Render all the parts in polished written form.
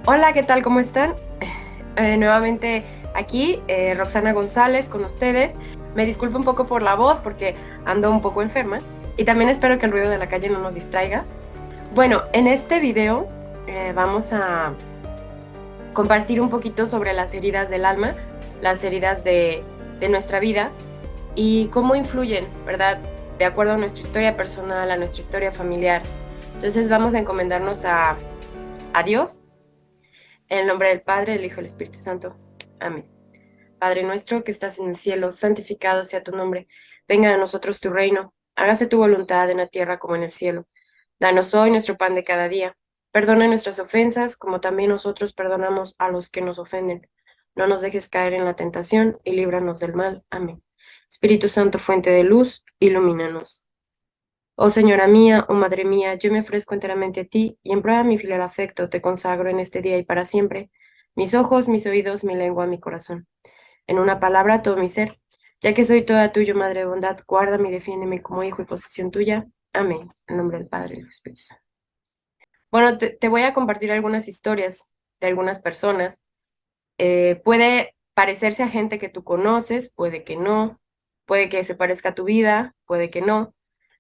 Hola, ¿qué tal? ¿Cómo están? Nuevamente aquí, Roxana González con ustedes. Me disculpo un poco por la voz porque ando un poco enferma y también espero que el ruido de la calle no nos distraiga. Bueno, en este video vamos a compartir un poquito sobre las heridas del alma, las heridas de nuestra vida y cómo influyen, ¿verdad? De acuerdo a nuestra historia personal, a nuestra historia familiar. Entonces vamos a encomendarnos a Dios. En el nombre del Padre, del Hijo y del Espíritu Santo. Amén. Padre nuestro que estás en el cielo, santificado sea tu nombre. Venga a nosotros tu reino. Hágase tu voluntad en la tierra como en el cielo. Danos hoy nuestro pan de cada día. Perdona nuestras ofensas, como también nosotros perdonamos a los que nos ofenden. No nos dejes caer en la tentación y líbranos del mal. Amén. Espíritu Santo, fuente de luz, ilumínanos. Oh Señora mía, oh Madre mía, yo me ofrezco enteramente a ti y en prueba de mi filial afecto te consagro en este día y para siempre mis ojos, mis oídos, mi lengua, mi corazón. En una palabra, todo mi ser. Ya que soy toda tuya, Madre de bondad, guárdame y defiéndeme como hijo y posesión tuya. Amén. En nombre del Padre y del Espíritu Santo. Bueno, te voy a compartir algunas historias de algunas personas. Puede parecerse a gente que tú conoces, puede que no, puede que se parezca a tu vida, puede que no,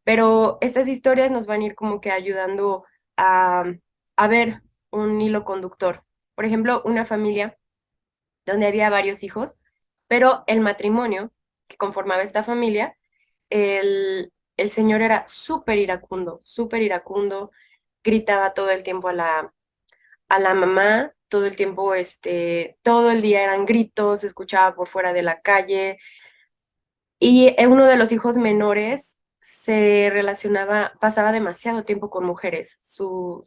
pero estas historias nos van a ir como que ayudando a, a ver un hilo conductor. Por ejemplo, una familia donde había varios hijos, pero el matrimonio que conformaba esta familia, el señor era súper iracundo, gritaba todo el tiempo a la mamá, todo el tiempo, todo el día eran gritos, se escuchaba por fuera de la calle, y uno de los hijos menores se relacionaba, pasaba demasiado tiempo con mujeres,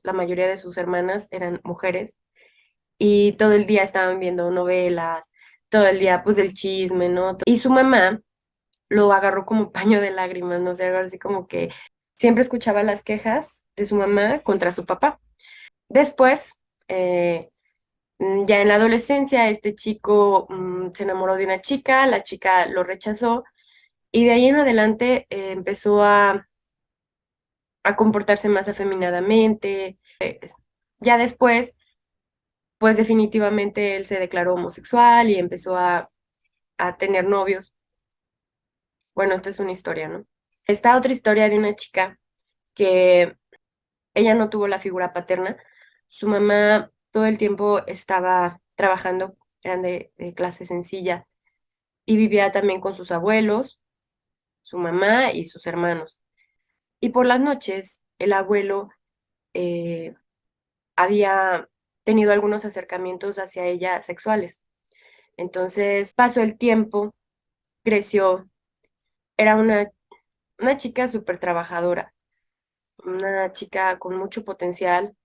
la mayoría de sus hermanas eran mujeres, y todo el día estaban viendo novelas, todo el día pues el chisme, ¿no? Y su mamá lo agarró como paño de lágrimas, no sé, algo así como que siempre escuchaba las quejas de su mamá contra su papá. Después, eh, ya en la adolescencia, este chico se enamoró de una chica, la chica lo rechazó y de ahí en adelante empezó a comportarse más afeminadamente. Ya después, pues definitivamente él se declaró homosexual y empezó a tener novios. Bueno, esta es una historia, ¿no? Esta otra historia de una chica que ella no tuvo la figura paterna. Su mamá todo el tiempo estaba trabajando, eran de clase sencilla, y vivía también con sus abuelos, su mamá y sus hermanos. Y por las noches, el abuelo eh, había tenido algunos acercamientos hacia ella sexuales. Entonces pasó el tiempo, creció, era una chica súper trabajadora, una chica con mucho potencial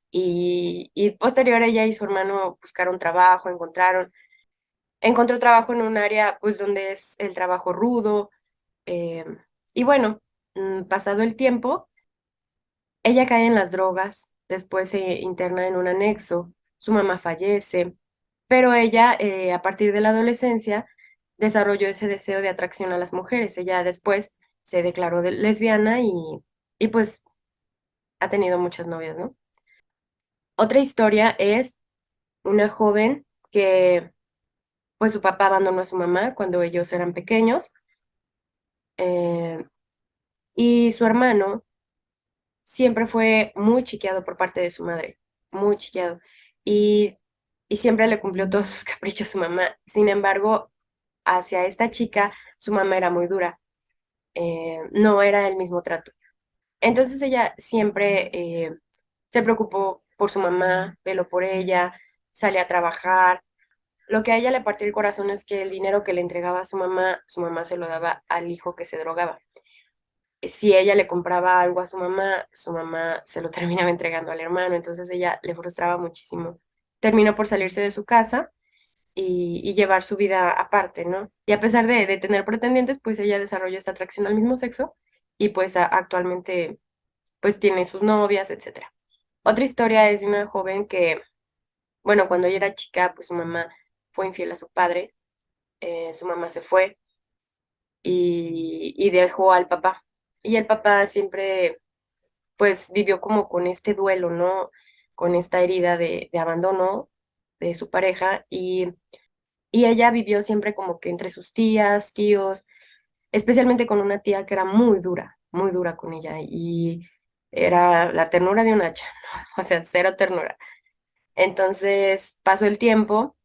y posterior ella y su hermano buscaron trabajo, encontró trabajo en un área pues donde es el trabajo rudo, eh, y bueno, pasado el tiempo, ella cae en las drogas, después se interna en un anexo, su mamá fallece, pero ella a partir de la adolescencia desarrolló ese deseo de atracción a las mujeres, ella después se declaró lesbiana y pues ha tenido muchas novias, ¿no? Otra historia es una joven que pues su papá abandonó a su mamá cuando ellos eran pequeños, eh, y su hermano siempre fue muy chiqueado por parte de su madre, muy chiqueado, y, y siempre le cumplió todos sus caprichos a su mamá. Sin embargo, hacia esta chica, su mamá era muy dura, no era el mismo trato. Entonces ella siempre se preocupó por su mamá, veló por ella, salía a trabajar. Lo que a ella le partió el corazón es que el dinero que le entregaba a su mamá se lo daba al hijo que se drogaba. Si ella le compraba algo a su mamá se lo terminaba entregando al hermano, entonces ella le frustraba muchísimo. Terminó por salirse de su casa y llevar su vida aparte, ¿no? Y a pesar de tener pretendientes, pues ella desarrolló esta atracción al mismo sexo y pues actualmente pues tiene sus novias, etcétera. Otra historia es de una joven que, bueno, cuando ella era chica, pues su mamá fue infiel a su padre, su mamá se fue y dejó al papá. Y el papá siempre, pues, vivió como con este duelo, ¿no? con esta herida de abandono de su pareja y ella vivió siempre como que entre sus tías, tíos, especialmente con una tía que era muy dura con ella y era la ternura de un hacha, ¿no? O sea, cero ternura. Entonces pasó el tiempo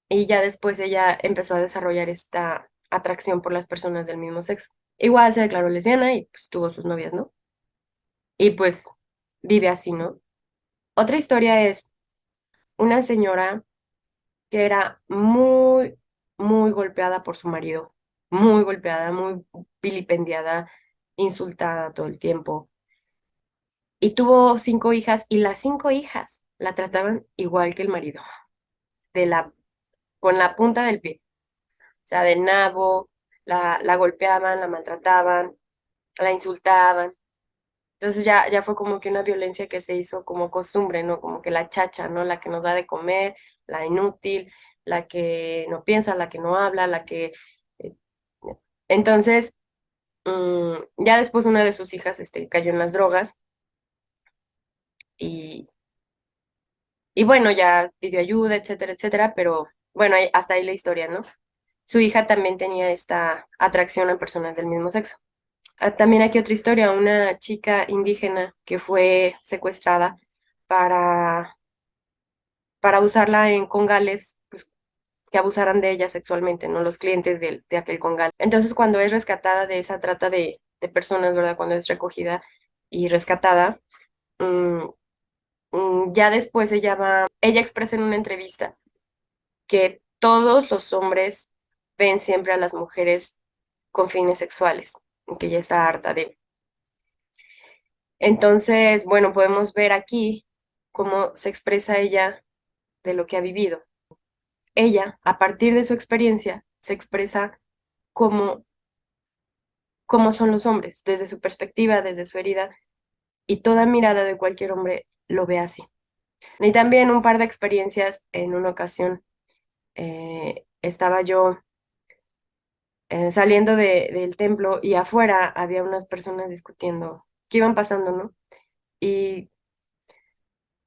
y ya después ella empezó a desarrollar esta atracción por las personas del mismo sexo. Igual se declaró lesbiana y pues tuvo sus novias, ¿no? Y pues vive así, ¿no? Otra historia es una señora que era muy golpeada por su marido, muy golpeada, muy vilipendiada, insultada todo el tiempo. Y tuvo 5 hijas y las 5 hijas la trataban igual que el marido, de la, con la punta del pie, o sea, de nabo, la golpeaban, la maltrataban, la insultaban. Entonces ya fue como que una violencia que se hizo como costumbre, ¿no? Como que la chacha, ¿no? La que nos da de comer, la inútil, la que no piensa, la que no habla, la que... eh, Entonces, ya después una de sus hijas cayó en las drogas y, y bueno, ya pidió ayuda, etcétera, etcétera, pero bueno, hasta ahí la historia, ¿no? Su hija también tenía esta atracción a personas del mismo sexo. También aquí otra historia, una chica indígena que fue secuestrada para para usarla en congales, pues que abusaran de ella sexualmente, ¿no? Los clientes de aquel congal. Entonces, cuando es rescatada de esa trata de personas, ¿verdad? Cuando es recogida y rescatada, mm, ya después ella expresa en una entrevista que todos los hombres ven siempre a las mujeres con fines sexuales, y que ella está harta de. Entonces, bueno, podemos ver aquí cómo se expresa ella de lo que ha vivido. Ella, a partir de su experiencia, se expresa cómo, cómo son los hombres, desde su perspectiva, desde su herida, y toda mirada de cualquier hombre lo ve así. Y también un par de experiencias en una ocasión. Estaba yo saliendo del templo y afuera había unas personas discutiendo, que iban pasando, ¿no? Y,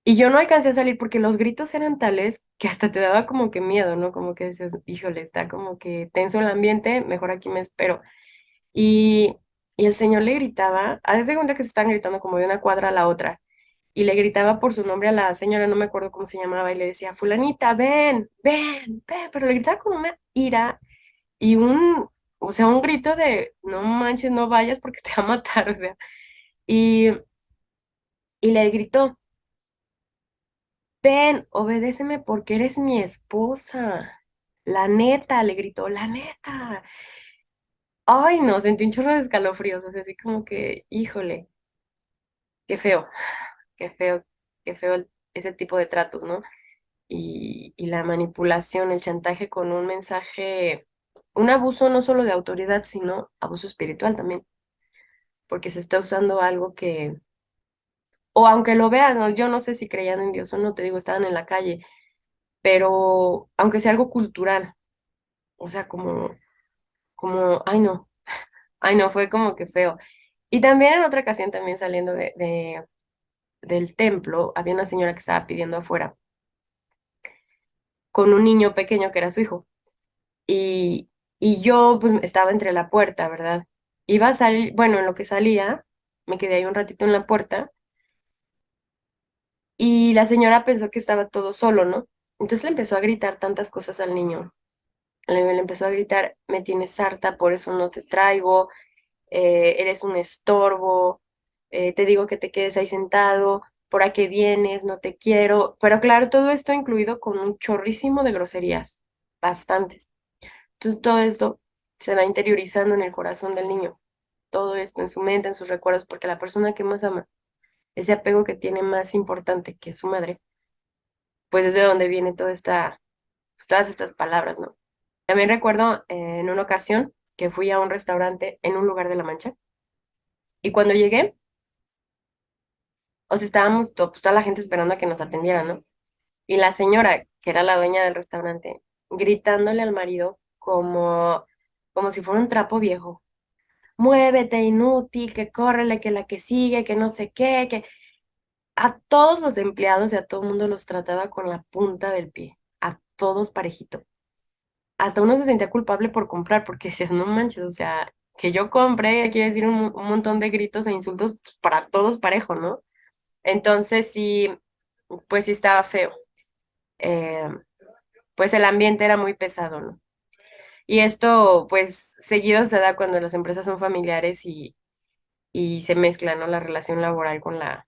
y yo no alcancé a salir porque los gritos eran tales que hasta te daba como que miedo, ¿no? Como que decías, híjole, está como que tenso el ambiente, mejor aquí me espero. Y, y el señor le gritaba, haz de cuenta que se estaban gritando como de una cuadra a la otra, y le gritaba por su nombre a la señora, no me acuerdo cómo se llamaba, y le decía, fulanita, ven, ven, ven, pero le gritaba con una ira y o sea, un grito de, no manches, no vayas porque te va a matar, o sea, y, y le gritó, ven, obedéceme porque eres mi esposa. La neta, le gritó, la neta. Ay, no, sentí un chorro de escalofríos, o sea, así como que, híjole, qué feo. Qué feo, qué feo ese tipo de tratos, ¿no? Y la manipulación, el chantaje con un mensaje, un abuso no solo de autoridad, sino abuso espiritual también, porque se está usando algo que, o aunque lo vean, ¿no? Yo no sé si creían en Dios o no, te digo, estaban en la calle, pero aunque sea algo cultural, o sea, ay no, fue como que feo. Y también en otra ocasión, también saliendo del templo, había una señora que estaba pidiendo afuera con un niño pequeño que era su hijo. Y, y yo pues estaba entre la puerta, ¿verdad? Iba a salir, bueno, en lo que salía, me quedé ahí un ratito en la puerta y la señora pensó que estaba todo solo, ¿no? Entonces le empezó a gritar tantas cosas al niño. Le empezó a gritar, me tienes harta, por eso no te traigo, eres un estorbo, te digo que te quedes ahí sentado, ¿por a qué vienes? No te quiero. Pero claro, todo esto incluido con un chorrísimo de groserías, bastantes. Entonces todo esto se va interiorizando en el corazón del niño, todo esto en su mente, en sus recuerdos, porque la persona que más ama, ese apego que tiene más importante que su madre, pues es de donde viene pues, todas estas palabras, ¿no? También recuerdo en una ocasión que fui a un restaurante en un lugar de La Mancha y cuando llegué, o sea, estábamos pues, toda la gente esperando a que nos atendiera, ¿no? Y la señora, que era la dueña del restaurante, gritándole al marido como si fuera un trapo viejo. Muévete, inútil, que córrele, que la que sigue, que no sé qué, que... a todos los empleados y a todo el mundo los trataba con la punta del pie, a todos parejito. Hasta uno se sentía culpable por comprar, porque decías, no manches, o sea, que yo compre, quiere decir un montón de gritos e insultos pues, para todos parejo, ¿no? Entonces sí, pues sí estaba feo. Eh, pues el ambiente era muy pesado, ¿no? Y esto, pues, seguido se da cuando las empresas son familiares y se mezcla, ¿no? La relación laboral con la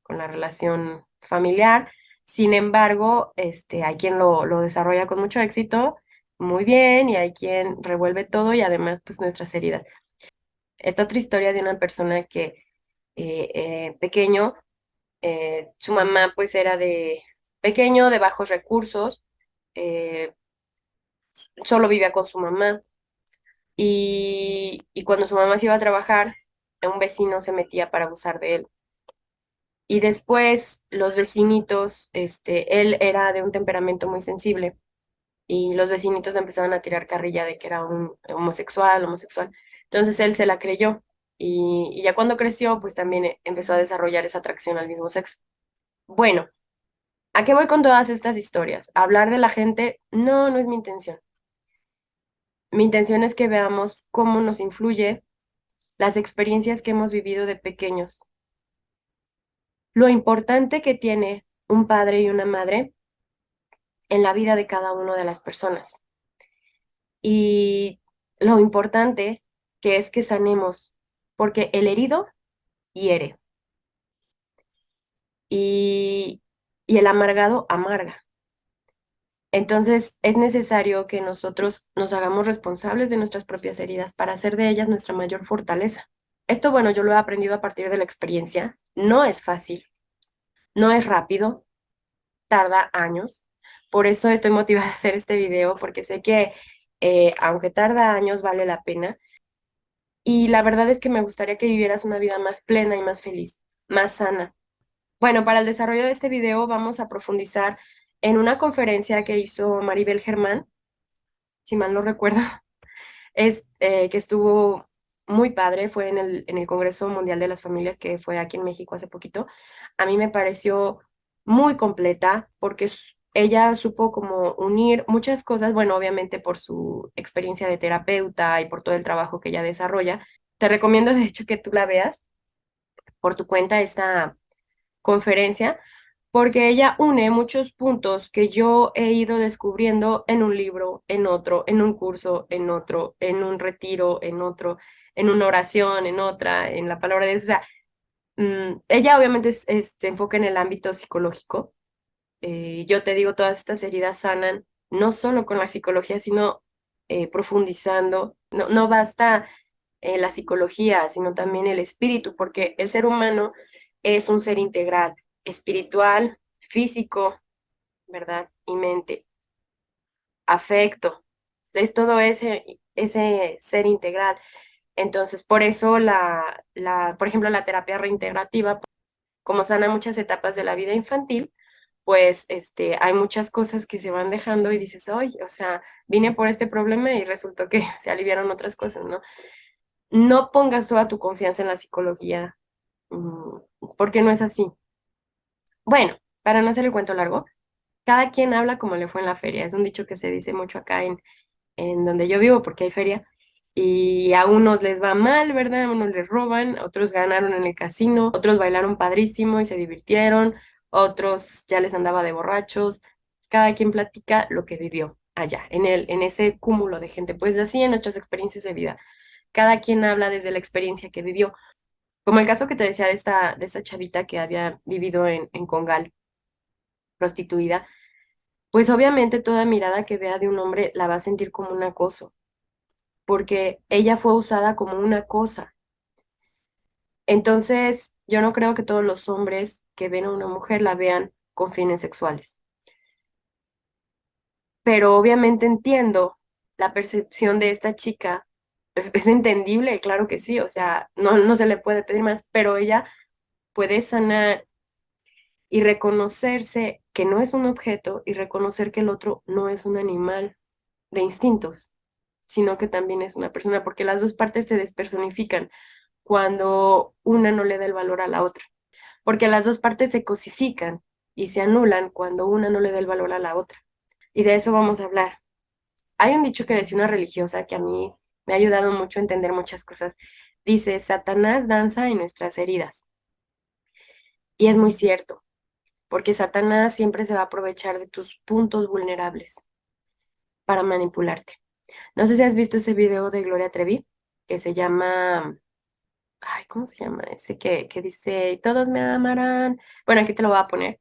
relación familiar. Sin embargo, hay quien lo desarrolla con mucho éxito, muy bien, y hay quien revuelve todo y además, pues, nuestras heridas. Esta otra historia de una persona que pequeño, su mamá, pues, era de pequeño, de bajos recursos, eh, solo vivía con su mamá. Y cuando su mamá se iba a trabajar, un vecino se metía para abusar de él. Y después los vecinitos, él era de un temperamento muy sensible y los vecinitos le empezaban a tirar carrilla de que era un homosexual, homosexual. Entonces él se la creyó y ya cuando creció, pues también empezó a desarrollar esa atracción al mismo sexo. Bueno, ¿a qué voy con todas estas historias? ¿Hablar de la gente? No, no es mi intención. Mi intención es que veamos cómo nos influye las experiencias que hemos vivido de pequeños, lo importante que tiene un padre y una madre en la vida de cada una de las personas y lo importante que es que sanemos, porque el herido hiere y, y el amargado amarga. Entonces es necesario que nosotros nos hagamos responsables de nuestras propias heridas para hacer de ellas nuestra mayor fortaleza. Esto, bueno, yo lo he aprendido a partir de la experiencia. No es fácil, no es rápido, tarda años. Por eso estoy motivada a hacer este video, porque sé que aunque tarda años, vale la pena. Y la verdad es que me gustaría que vivieras una vida más plena y más feliz, más sana. Bueno, para el desarrollo de este video vamos a profundizar en una conferencia que hizo Maribel Germán, si mal no recuerdo, que estuvo muy padre, fue en el Congreso Mundial de las Familias que fue aquí en México hace poquito. A mí me pareció muy completa porque ella supo como unir muchas cosas, bueno, obviamente por su experiencia de terapeuta y por todo el trabajo que ella desarrolla. Te recomiendo, de hecho, que tú la veas por tu cuenta esta conferencia, porque ella une muchos puntos que yo he ido descubriendo en un libro, en otro, en un curso, en otro, en un retiro, en otro, en una oración, en otra, en la palabra de Dios. O sea, ella obviamente se enfoca en el ámbito psicológico. Yo te digo, todas estas heridas sanan no solo con la psicología, sino profundizando. No, no basta la psicología, sino también el espíritu, porque el ser humano es un ser integral, espiritual, físico, ¿verdad? Y mente, afecto. Es todo ese ser integral. Entonces, por eso por ejemplo, la terapia reintegrativa, como sana muchas etapas de la vida infantil, pues hay muchas cosas que se van dejando y dices, oye, o sea, vine por este problema y resultó que se aliviaron otras cosas, ¿no? No pongas toda tu confianza en la psicología, mm, porque no es así. Bueno, para no hacer el cuento largo, cada quien habla como le fue en la feria. Es un dicho que se dice mucho acá en donde yo vivo, porque hay feria. Y a unos les va mal, ¿verdad? A unos les roban, a otros ganaron en el casino, otros bailaron padrísimo y se divirtieron, otros ya les andaba de borrachos. Cada quien platica lo que vivió allá, en ese cúmulo de gente. Pues así en nuestras experiencias de vida. Cada quien habla desde la experiencia que vivió. Como el caso que te decía de esta chavita que había vivido en Congal, prostituida, pues obviamente toda mirada que vea de un hombre la va a sentir como un acoso, porque ella fue usada como una cosa. Entonces, yo no creo que todos los hombres que ven a una mujer la vean con fines sexuales, pero obviamente entiendo la percepción de esta chica. Es entendible, claro que sí, o sea, no, no se le puede pedir más, pero ella puede sanar y reconocerse que no es un objeto y reconocer que el otro no es un animal de instintos, sino que también es una persona, porque las dos partes se despersonifican cuando una no le da el valor a la otra. porque las dos partes se cosifican y se anulan cuando una no le da el valor a la otra. Y de eso vamos a hablar. Hay un dicho que decía una religiosa que a mí me ha ayudado mucho a entender muchas cosas. Dice, Satanás danza en nuestras heridas. Y es muy cierto, porque Satanás siempre se va a aprovechar de tus puntos vulnerables para manipularte. No sé si has visto ese video de Gloria Trevi, que se llama, ay, ¿cómo se llama? Ese que dice, todos me amarán. Bueno, aquí te lo voy a poner.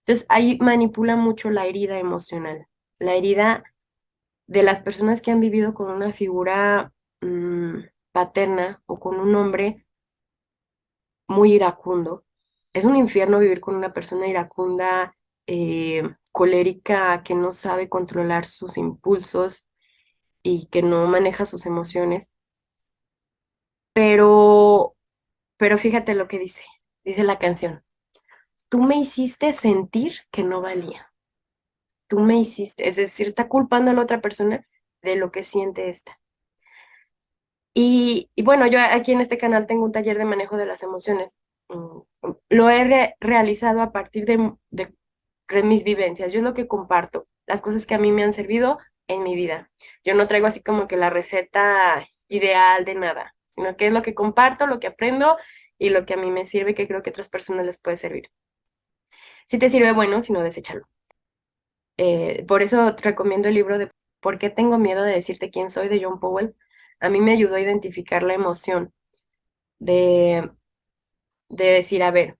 Entonces, ahí manipula mucho la herida emocional, la herida de las personas que han vivido con una figura paterna o con un hombre muy iracundo. Es un infierno vivir con una persona iracunda, colérica, que no sabe controlar sus impulsos y que no maneja sus emociones. Pero, pero fíjate lo que dice, dice la canción. Tú me hiciste sentir que no valía. Tú me hiciste, es decir, está culpando a la otra persona de lo que siente esta. Y bueno, yo aquí en este canal tengo un taller de manejo de las emociones. Lo he realizado a partir de mis vivencias. Yo es lo que comparto, las cosas que a mí me han servido en mi vida. Yo no traigo así como que la receta ideal de nada, sino que es lo que comparto, lo que aprendo y lo que a mí me sirve, que creo que a otras personas les puede servir. Si te sirve, bueno, si no, deséchalo. Por eso te recomiendo el libro de ¿Por qué tengo miedo de decirte quién soy? De John Powell. A mí me ayudó a identificar la emoción de, de decir, a ver,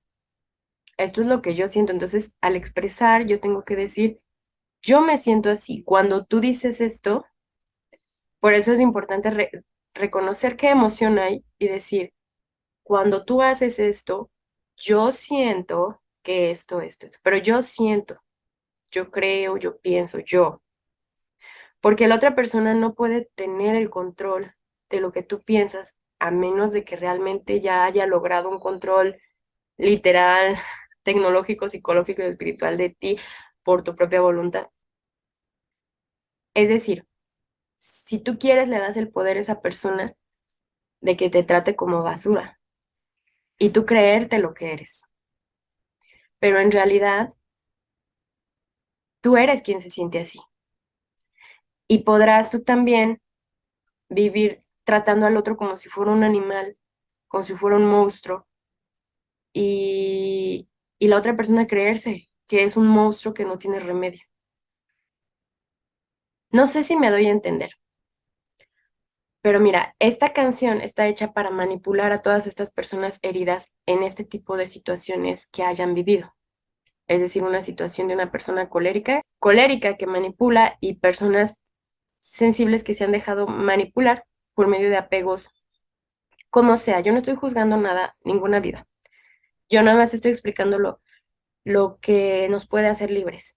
esto es lo que yo siento. Entonces, al expresar, yo tengo que decir, yo me siento así. Cuando tú dices esto, por eso es importante reconocer qué emoción hay y decir, cuando tú haces esto, yo siento que esto, pero yo siento, yo creo, yo pienso, yo. Porque la otra persona no puede tener el control de lo que tú piensas a menos de que realmente ya haya logrado un control literal, tecnológico, psicológico y espiritual de ti por tu propia voluntad. Es decir, si tú quieres, le das el poder a esa persona de que te trate como basura y tú creerte lo que eres. Pero en realidad, tú eres quien se siente así. Y podrás tú también vivir tratando al otro como si fuera un animal, como si fuera un monstruo, y, y la otra persona creerse que es un monstruo que no tiene remedio. No sé si me doy a entender. Pero mira, esta canción está hecha para manipular a todas estas personas heridas en este tipo de situaciones que hayan vivido. Es decir, una situación de una persona colérica que manipula y personas sensibles que se han dejado manipular por medio de apegos, como sea. Yo no estoy juzgando nada, ninguna vida. Yo nada más estoy explicando lo que nos puede hacer libres.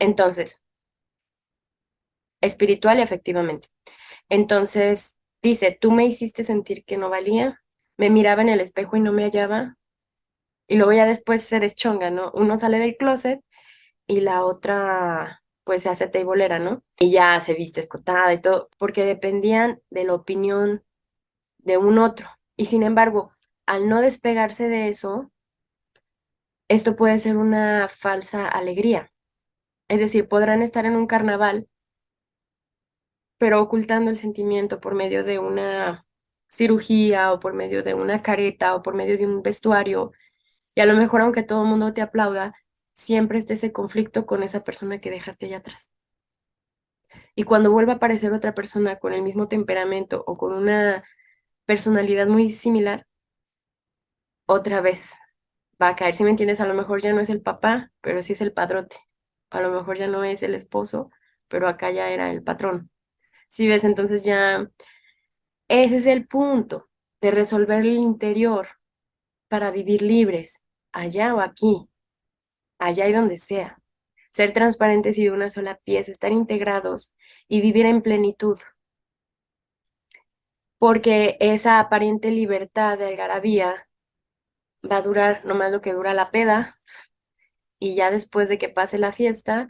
Entonces, espiritual y afectivamente. Entonces, dice, tú me hiciste sentir que no valía, me miraba en el espejo y no me hallaba, y luego ya después eres chonga, ¿no? Uno sale del closet y la otra pues se hace teibolera, ¿no? Y ya se viste escotada y todo, porque dependían de la opinión de un otro. Y sin embargo, al no despegarse de eso, esto puede ser una falsa alegría. Es decir, podrán estar en un carnaval, pero ocultando el sentimiento por medio de una cirugía o por medio de una careta o por medio de un vestuario. Y a lo mejor, aunque todo el mundo te aplauda, siempre está ese conflicto con esa persona que dejaste allá atrás. Y cuando vuelva a aparecer otra persona con el mismo temperamento o con una personalidad muy similar, otra vez va a caer. Si me entiendes, a lo mejor ya no es el papá, pero sí es el padrote. A lo mejor ya no es el esposo, pero acá ya era el patrón. Si ves, entonces ya ese es el punto de resolver el interior para vivir libres, allá o aquí, allá y donde sea. Ser transparentes y de una sola pieza, estar integrados y vivir en plenitud. Porque esa aparente libertad de algarabía va a durar nomás lo que dura la peda y ya después de que pase la fiesta,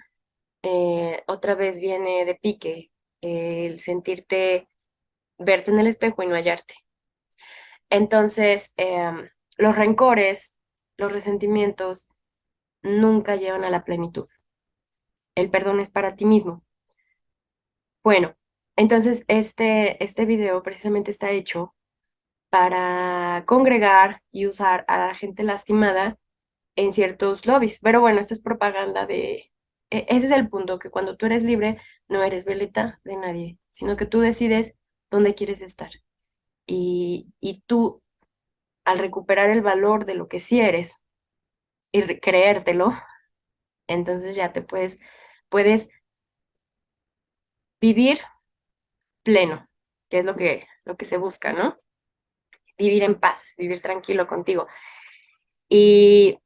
otra vez viene de pique el sentirte, verte en el espejo y no hallarte. Entonces, los rencores los resentimientos nunca llevan a la plenitud. El perdón es para ti mismo. Bueno, entonces este video precisamente está hecho para congregar y usar a la gente lastimada en ciertos lobbies. Pero bueno, esto es propaganda de... Ese es el punto, que cuando tú eres libre, no eres veleta de nadie, sino que tú decides dónde quieres estar. Y tú, al recuperar el valor de lo que sí eres y creértelo, entonces ya puedes vivir pleno, que es lo que se busca, ¿no? Vivir en paz, vivir tranquilo contigo. Y,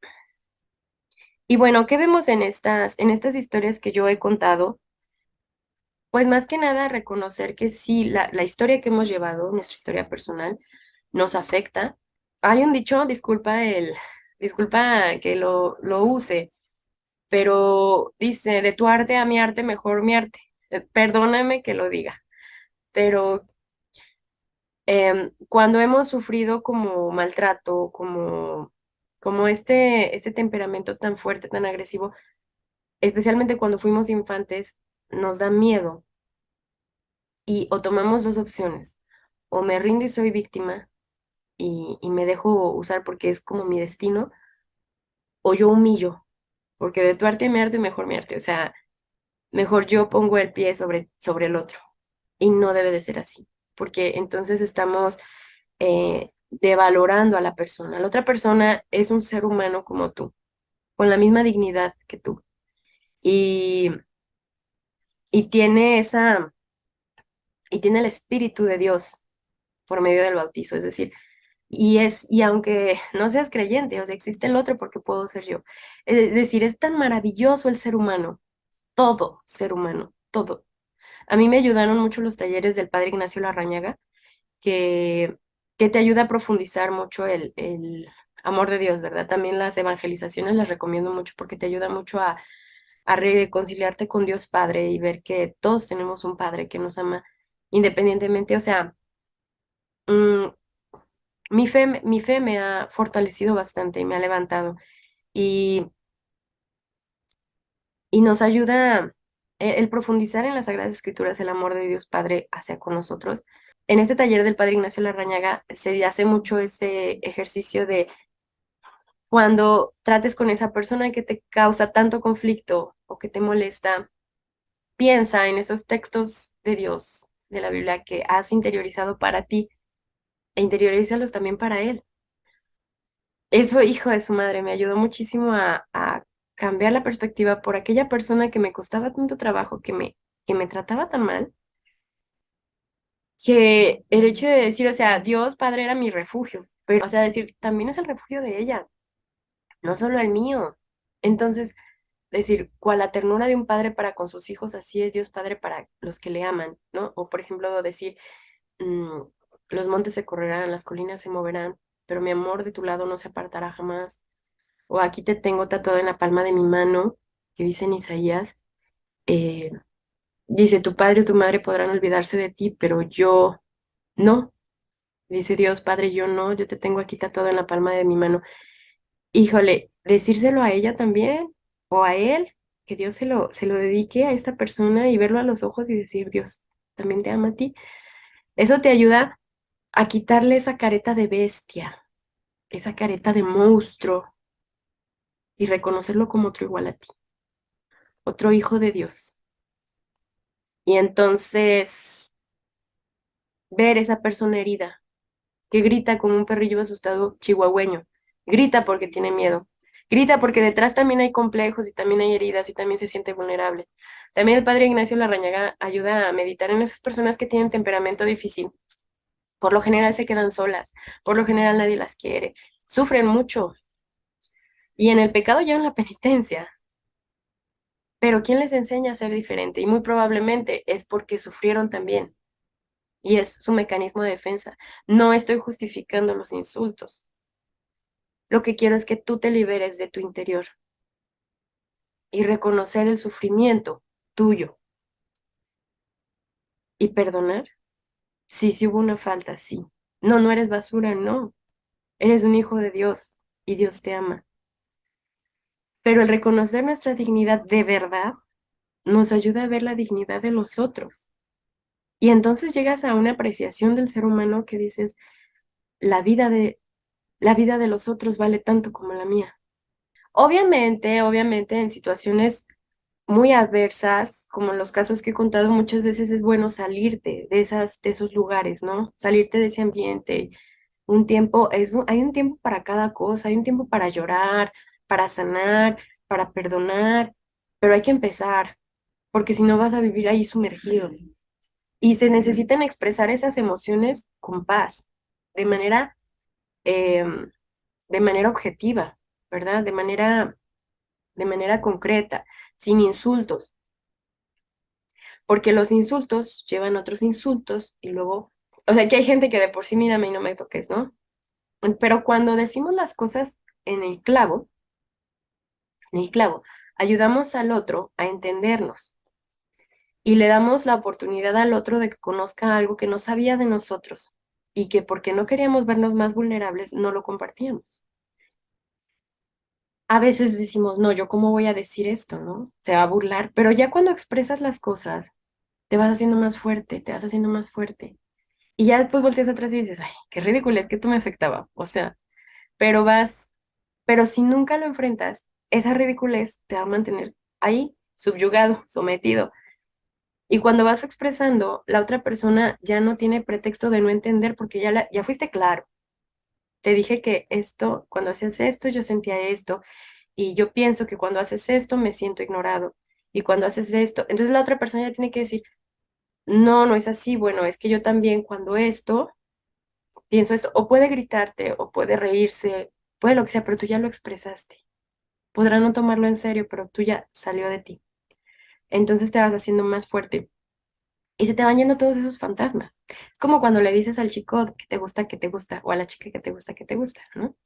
y bueno, ¿qué vemos en estas historias que yo he contado? Pues más que nada reconocer que sí, la historia que hemos llevado, nuestra historia personal, nos afecta. Hay un dicho, disculpa que lo use, pero dice, de tu arte a mi arte, mejor mi arte. Perdóname que lo diga, pero cuando hemos sufrido como maltrato, como este temperamento tan fuerte, tan agresivo, especialmente cuando fuimos infantes, nos da miedo y o tomamos dos opciones, o me rindo y soy víctima y me dejo usar porque es como mi destino, o yo humillo, porque de tu arte a mi arte, mejor mi arte, o sea, mejor yo pongo el pie sobre el otro y no debe de ser así, porque entonces estamos devalorando a la persona. La otra persona es un ser humano como tú, con la misma dignidad que tú. Y, y tiene y tiene el Espíritu de Dios por medio del bautizo. Es decir, y aunque no seas creyente, o sea, existe el otro porque puedo ser yo. Es decir, es tan maravilloso el ser humano, todo ser humano, todo. A mí me ayudaron mucho los talleres del padre Ignacio Larrañaga, que, que te ayuda a profundizar mucho el amor de Dios, ¿verdad? También las evangelizaciones las recomiendo mucho porque te ayuda mucho a reconciliarte con Dios Padre y ver que todos tenemos un Padre que nos ama independientemente. O sea, mm, mi fe me ha fortalecido bastante y me ha levantado y, y nos ayuda el profundizar en las Sagradas Escrituras, el amor de Dios Padre hacia con nosotros. En este taller del Padre Ignacio Larrañaga se hace mucho ese ejercicio de cuando trates con esa persona que te causa tanto conflicto o que te molesta, piensa en esos textos de Dios, de la Biblia que has interiorizado para ti e interiorízalos también para él. Eso, hijo de su madre, me ayudó muchísimo a cambiar la perspectiva por aquella persona que me costaba tanto trabajo, que me trataba tan mal, que el hecho de decir, o sea, Dios Padre era mi refugio, pero, o sea, decir, también es el refugio de ella, no solo el mío. Entonces, decir, cual la ternura de un padre para con sus hijos, así es Dios Padre para los que le aman, ¿no? O por ejemplo, decir, mm, los montes se correrán, las colinas se moverán, pero mi amor de tu lado no se apartará jamás. O aquí te tengo tatuado en la palma de mi mano, que dice en Isaías, eh, dice, tu padre o tu madre podrán olvidarse de ti, pero yo no. Dice Dios, Padre, yo no, yo te tengo aquí tatuado en la palma de mi mano. Híjole, decírselo a ella también, o a él, que Dios se lo dedique a esta persona y verlo a los ojos y decir, Dios también te ama a ti. Eso te ayuda a quitarle esa careta de bestia, esa careta de monstruo y reconocerlo como otro igual a ti, otro hijo de Dios. Y entonces ver esa persona herida que grita como un perrillo asustado chihuahueño, grita porque tiene miedo, grita porque detrás también hay complejos y también hay heridas y también se siente vulnerable. También el padre Ignacio Larrañaga ayuda a meditar en esas personas que tienen temperamento difícil. Por lo general se quedan solas, por lo general nadie las quiere, sufren mucho y en el pecado llevan la penitencia. Pero ¿quién les enseña a ser diferente? Y muy probablemente es porque sufrieron también. Y es su mecanismo de defensa. No estoy justificando los insultos. Lo que quiero es que tú te liberes de tu interior y reconocer el sufrimiento tuyo y perdonar. Sí, sí hubo una falta, sí. No, no eres basura, no. Eres un hijo de Dios y Dios te ama. Pero el reconocer nuestra dignidad de verdad nos ayuda a ver la dignidad de los otros. Y entonces llegas a una apreciación del ser humano que dices, la vida de, la vida de los otros vale tanto como la mía. Obviamente, en situaciones muy adversas, como en los casos que he contado, muchas veces es bueno salirte de esos lugares, ¿no? Salirte de ese ambiente. Hay un tiempo para cada cosa, hay un tiempo para llorar, para sanar, para perdonar, pero hay que empezar, porque si no vas a vivir ahí sumergido. Y se necesitan expresar esas emociones con paz, de manera, em, de manera objetiva, ¿verdad? De manera concreta, sin insultos, porque los insultos llevan a otros insultos y luego, o sea, que hay gente que de por sí, mírame y no me toques, ¿no? Pero cuando decimos las cosas en el clavo, en el clavo, ayudamos al otro a entendernos y le damos la oportunidad al otro de que conozca algo que no sabía de nosotros y que porque no queríamos vernos más vulnerables, no lo compartíamos. A veces decimos, no, yo cómo voy a decir esto, ¿no? Se va a burlar, pero ya cuando expresas las cosas, te vas haciendo más fuerte, te vas haciendo más fuerte. Y ya después volteas atrás y dices, ay, qué ridículo, es que tú me afectaba. O sea, pero pero si nunca lo enfrentas, esa ridiculez te va a mantener ahí, subyugado, sometido. Y cuando vas expresando, la otra persona ya no tiene pretexto de no entender porque ya fuiste claro. Te dije que esto, cuando hacías esto, yo sentía esto. Y yo pienso que cuando haces esto, me siento ignorado. Y cuando haces esto, entonces la otra persona ya tiene que decir, no, no es así. Bueno, es que yo también cuando esto, pienso esto. O puede gritarte, o puede reírse, puede lo que sea, pero tú ya lo expresaste. Podrá no tomarlo en serio, pero tú ya salió de ti. Entonces te vas haciendo más fuerte y se te van yendo todos esos fantasmas. Es como cuando le dices al chico que te gusta, o a la chica que te gusta, ¿no?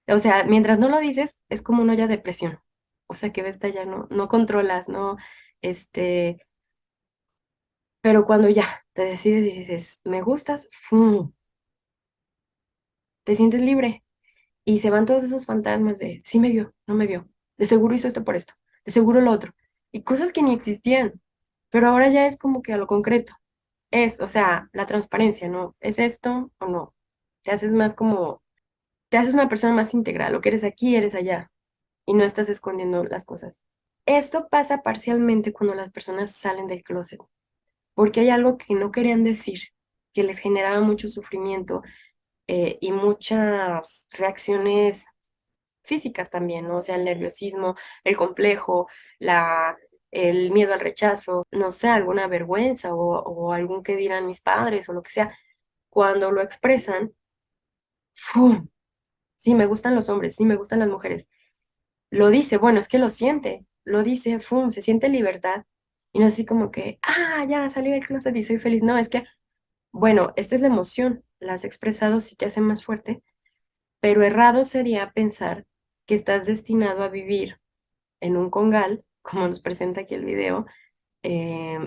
O sea, mientras no lo dices, es como una olla de presión. O sea, que ves ya no controlas, no, este, pero cuando ya te decides y dices, me gustas, ¡fum! Te sientes libre y se van todos esos fantasmas de, sí me vio, no me vio, de seguro hizo esto por esto, de seguro lo otro, y cosas que ni existían, pero ahora ya es como que a lo concreto. O sea, la transparencia, ¿no? ¿Es esto o no? Te haces más como, te haces una persona más integral, lo que eres aquí, eres allá, y no estás escondiendo las cosas. Esto pasa parcialmente cuando las personas salen del closet, porque hay algo que no querían decir, que les generaba mucho sufrimiento y muchas reacciones físicas también, ¿no? O sea, el nerviosismo, el complejo, el miedo al rechazo, no sé, alguna vergüenza o algún que dirán mis padres o lo que sea. Cuando lo expresan, ¡fum! Sí, me gustan los hombres, sí, me gustan las mujeres. Lo dice, bueno, es que lo siente, lo dice, ¡fum! Se siente libertad. Y no es así como que, ya salí del closet y soy feliz. No, es que, bueno, esta es la emoción, la has expresado si te hace más fuerte, pero errado sería pensar que estás destinado a vivir en un congal, como nos presenta aquí el video, eh,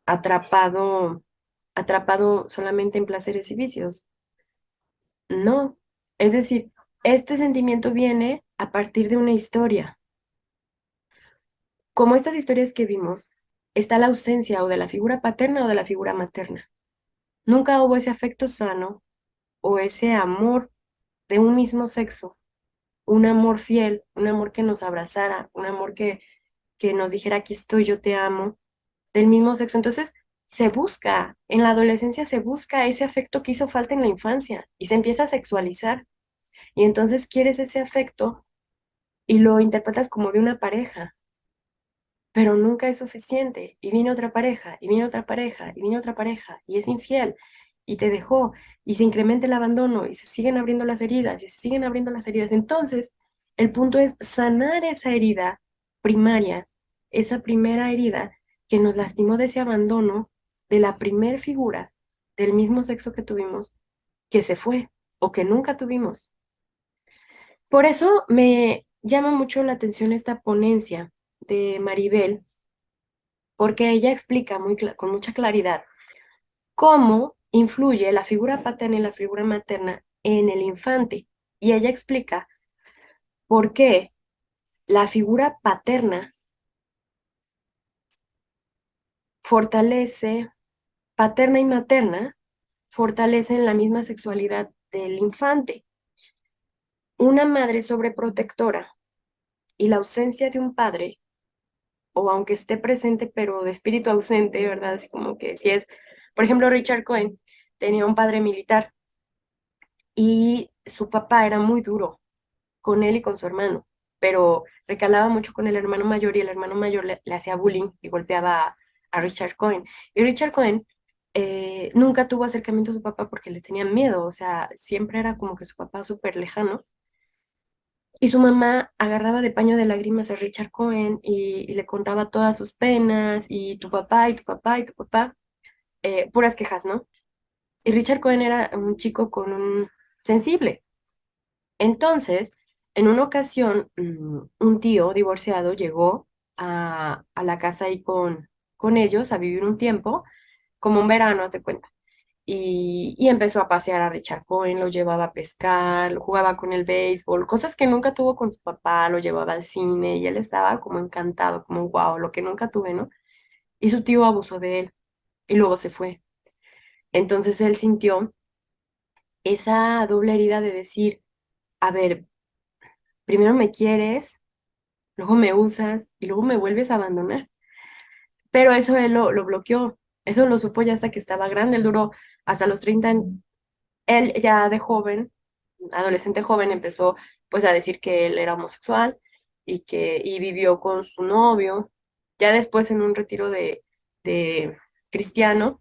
atrapado, atrapado solamente en placeres y vicios. No, es decir, este sentimiento viene a partir de una historia. Como estas historias que vimos, está la ausencia o de la figura paterna o de la figura materna. Nunca hubo ese afecto sano o ese amor de un mismo sexo, un amor fiel, un amor que nos abrazara, un amor que nos dijera, aquí estoy, yo te amo, del mismo sexo. Entonces, en la adolescencia se busca ese afecto que hizo falta en la infancia y se empieza a sexualizar. Y entonces quieres ese afecto y lo interpretas como de una pareja, pero nunca es suficiente. Y viene otra pareja, y viene otra pareja, y viene otra pareja, y es infiel, y te dejó, y se incrementa el abandono, y se siguen abriendo las heridas, y se siguen abriendo las heridas. Entonces, el punto es sanar esa herida primaria, esa primera herida que nos lastimó de ese abandono de la primer figura del mismo sexo que tuvimos, que se fue, o que nunca tuvimos. Por eso me llama mucho la atención esta ponencia de Maribel, porque ella explica con mucha claridad cómo influye la figura paterna y la figura materna en el infante. Y ella explica por qué la figura paterna fortalece, paterna y materna, fortalecen la misma sexualidad del infante. Una madre sobreprotectora y la ausencia de un padre, o aunque esté presente pero de espíritu ausente, ¿verdad? Así como que si es, por ejemplo, Richard Cohen tenía un padre militar y su papá era muy duro con él y con su hermano, pero recalaba mucho con el hermano mayor y el hermano mayor le hacía bullying y golpeaba a Richard Cohen. Y Richard Cohen nunca tuvo acercamiento a su papá porque le tenían miedo, o sea, siempre era como que su papá súper lejano. Y su mamá agarraba de paño de lágrimas a Richard Cohen y le contaba todas sus penas y tu papá y tu papá y tu papá, puras quejas, ¿no? Y Richard Cohen era un chico con un sensible. Entonces, en una ocasión, un tío divorciado llegó a la casa ahí con ellos a vivir un tiempo, como un verano, haz de cuenta. Y empezó a pasear a Richard Cohen, lo llevaba a pescar, lo jugaba con el béisbol, cosas que nunca tuvo con su papá, lo llevaba al cine y él estaba como encantado, como wow, lo que nunca tuve, ¿no? Y su tío abusó de él y luego se fue. Entonces él sintió esa doble herida de decir, a ver, primero me quieres, luego me usas y luego me vuelves a abandonar. Pero eso él lo bloqueó, eso lo supo ya hasta que estaba grande, él duró hasta los 30. Él ya de joven, adolescente joven, empezó pues a decir que él era homosexual y vivió con su novio. Ya después en un retiro de cristiano,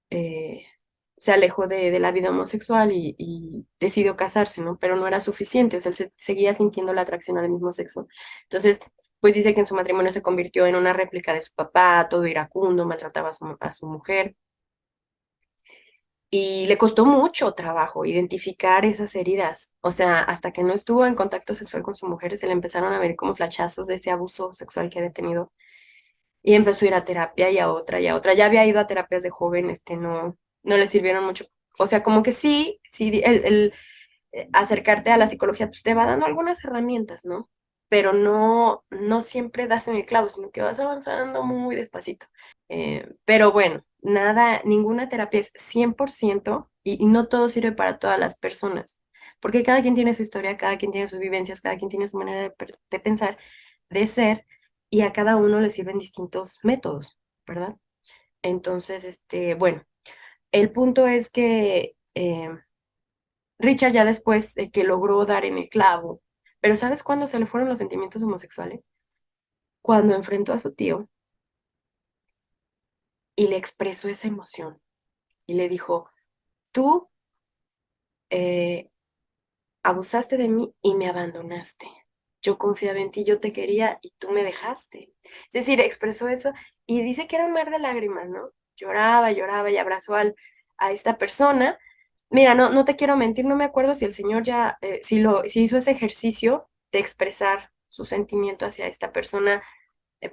eh, se alejó de la vida homosexual y decidió casarse, ¿no? Pero no era suficiente, o sea, él seguía sintiendo la atracción al mismo sexo. Entonces, pues dice que en su matrimonio se convirtió en una réplica de su papá, todo iracundo, maltrataba a su mujer. Y le costó mucho trabajo identificar esas heridas. O sea, hasta que no estuvo en contacto sexual con su mujer, se le empezaron a ver como flachazos de ese abuso sexual que había tenido. Y empezó a ir a terapia y a otra y a otra. Ya había ido a terapias de joven, no le sirvieron mucho. O sea, como que sí, sí, acercarte a la psicología pues, te va dando algunas herramientas, ¿no? Pero no siempre das en el clavo, sino que vas avanzando muy despacito. Pero bueno, nada, ninguna terapia es 100% y no todo sirve para todas las personas, porque cada quien tiene su historia, cada quien tiene sus vivencias, cada quien tiene su manera de pensar, de ser, y a cada uno le sirven distintos métodos, ¿verdad? Entonces, bueno, el punto es que Richard ya después de que logró dar en el clavo, pero ¿sabes cuándo se le fueron los sentimientos homosexuales? Cuando enfrentó a su tío y le expresó esa emoción y le dijo, tú eh, abusaste de mí y me abandonaste. Yo confiaba en ti, yo te quería y tú me dejaste. Es decir, expresó eso y dice que era un mar de lágrimas, ¿no? Lloraba, lloraba y abrazó a esta persona. Mira, no te quiero mentir, no me acuerdo si el señor ya, si hizo ese ejercicio de expresar su sentimiento hacia esta persona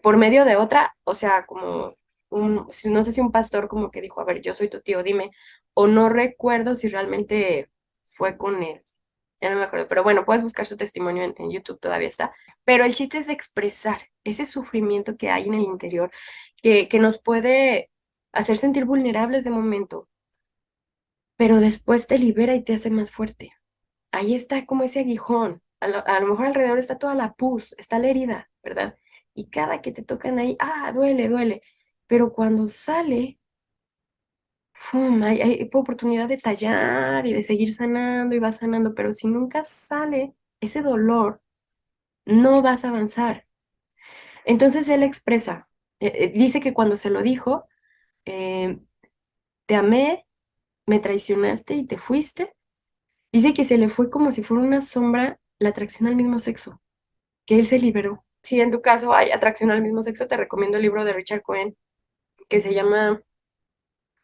por medio de otra, o sea, como no sé si un pastor como que dijo, a ver, yo soy tu tío, dime, o no recuerdo si realmente fue con él, ya no me acuerdo, pero bueno, puedes buscar su testimonio en YouTube, todavía está, pero el chiste es expresar ese sufrimiento que hay en el interior, que nos puede hacer sentir vulnerables de momento, pero después te libera y te hace más fuerte. Ahí está como ese aguijón. A lo mejor alrededor está toda la pus, está la herida, ¿verdad? Y cada que te tocan ahí, duele, duele. Pero cuando sale, ¡fum! Hay oportunidad de tallar y de seguir sanando y vas sanando, pero si nunca sale ese dolor, no vas a avanzar. Entonces él expresa, dice que cuando se lo dijo, eh, te amé, me traicionaste y te fuiste. Dice que se le fue como si fuera una sombra la atracción al mismo sexo, que él se liberó. Si en tu caso hay atracción al mismo sexo, te recomiendo el libro de Richard Cohen que se llama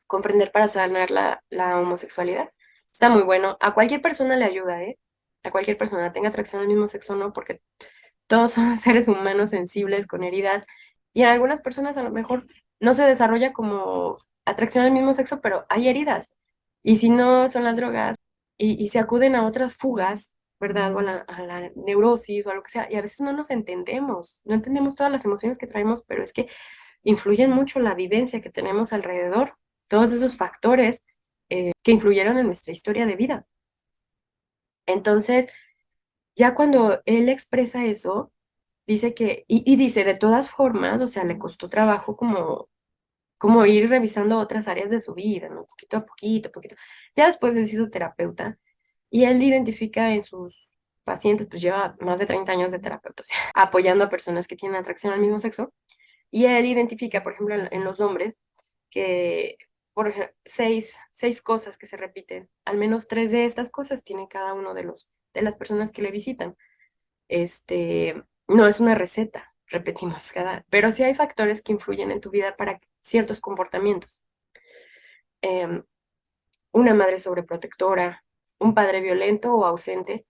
Comprender para sanar la homosexualidad. Está muy bueno. A cualquier persona le ayuda, ¿eh? A cualquier persona, tenga atracción al mismo sexo o no, porque todos somos seres humanos sensibles, con heridas, y en algunas personas a lo mejor no se desarrolla como atracción al mismo sexo, pero hay heridas. Y si no son las drogas y se acuden a otras fugas, ¿verdad? O a la neurosis o a lo que sea, y a veces no nos entendemos, no entendemos todas las emociones que traemos, pero es que influyen mucho la vivencia que tenemos alrededor, todos esos factores que influyeron en nuestra historia de vida. Entonces, ya cuando él expresa eso, dice que, y dice, de todas formas, o sea, le costó trabajo como ir revisando otras áreas de su vida, ¿no? Poquito a poquito, poquito. Ya después él se hizo terapeuta y él identifica en sus pacientes, pues lleva más de 30 años de terapeuta, o sea, apoyando a personas que tienen atracción al mismo sexo. Y él identifica, por ejemplo, en los hombres, que, por ejemplo, seis cosas que se repiten. Al menos tres de estas cosas tiene cada uno de las personas que le visitan. No es una receta, repetimos pero sí hay factores que influyen en tu vida para ciertos comportamientos. Em, una madre sobreprotectora, un padre violento o ausente,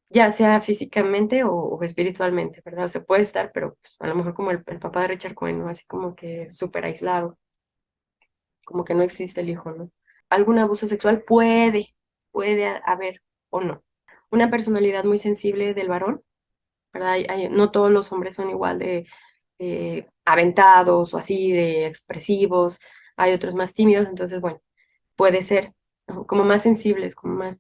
ya sea físicamente o espiritualmente, ¿verdad? O sea, puede estar, pero pues, a lo mejor como el papá de Richard Cohen, ¿no? Así como que súper aislado, como que no existe el hijo, ¿no? Algún abuso sexual puede haber o no. Una personalidad muy sensible del varón, ¿verdad? No todos los hombres son igual de aventados o así, de expresivos, hay otros más tímidos, entonces, bueno, puede ser, ¿no? Como más sensibles, como más.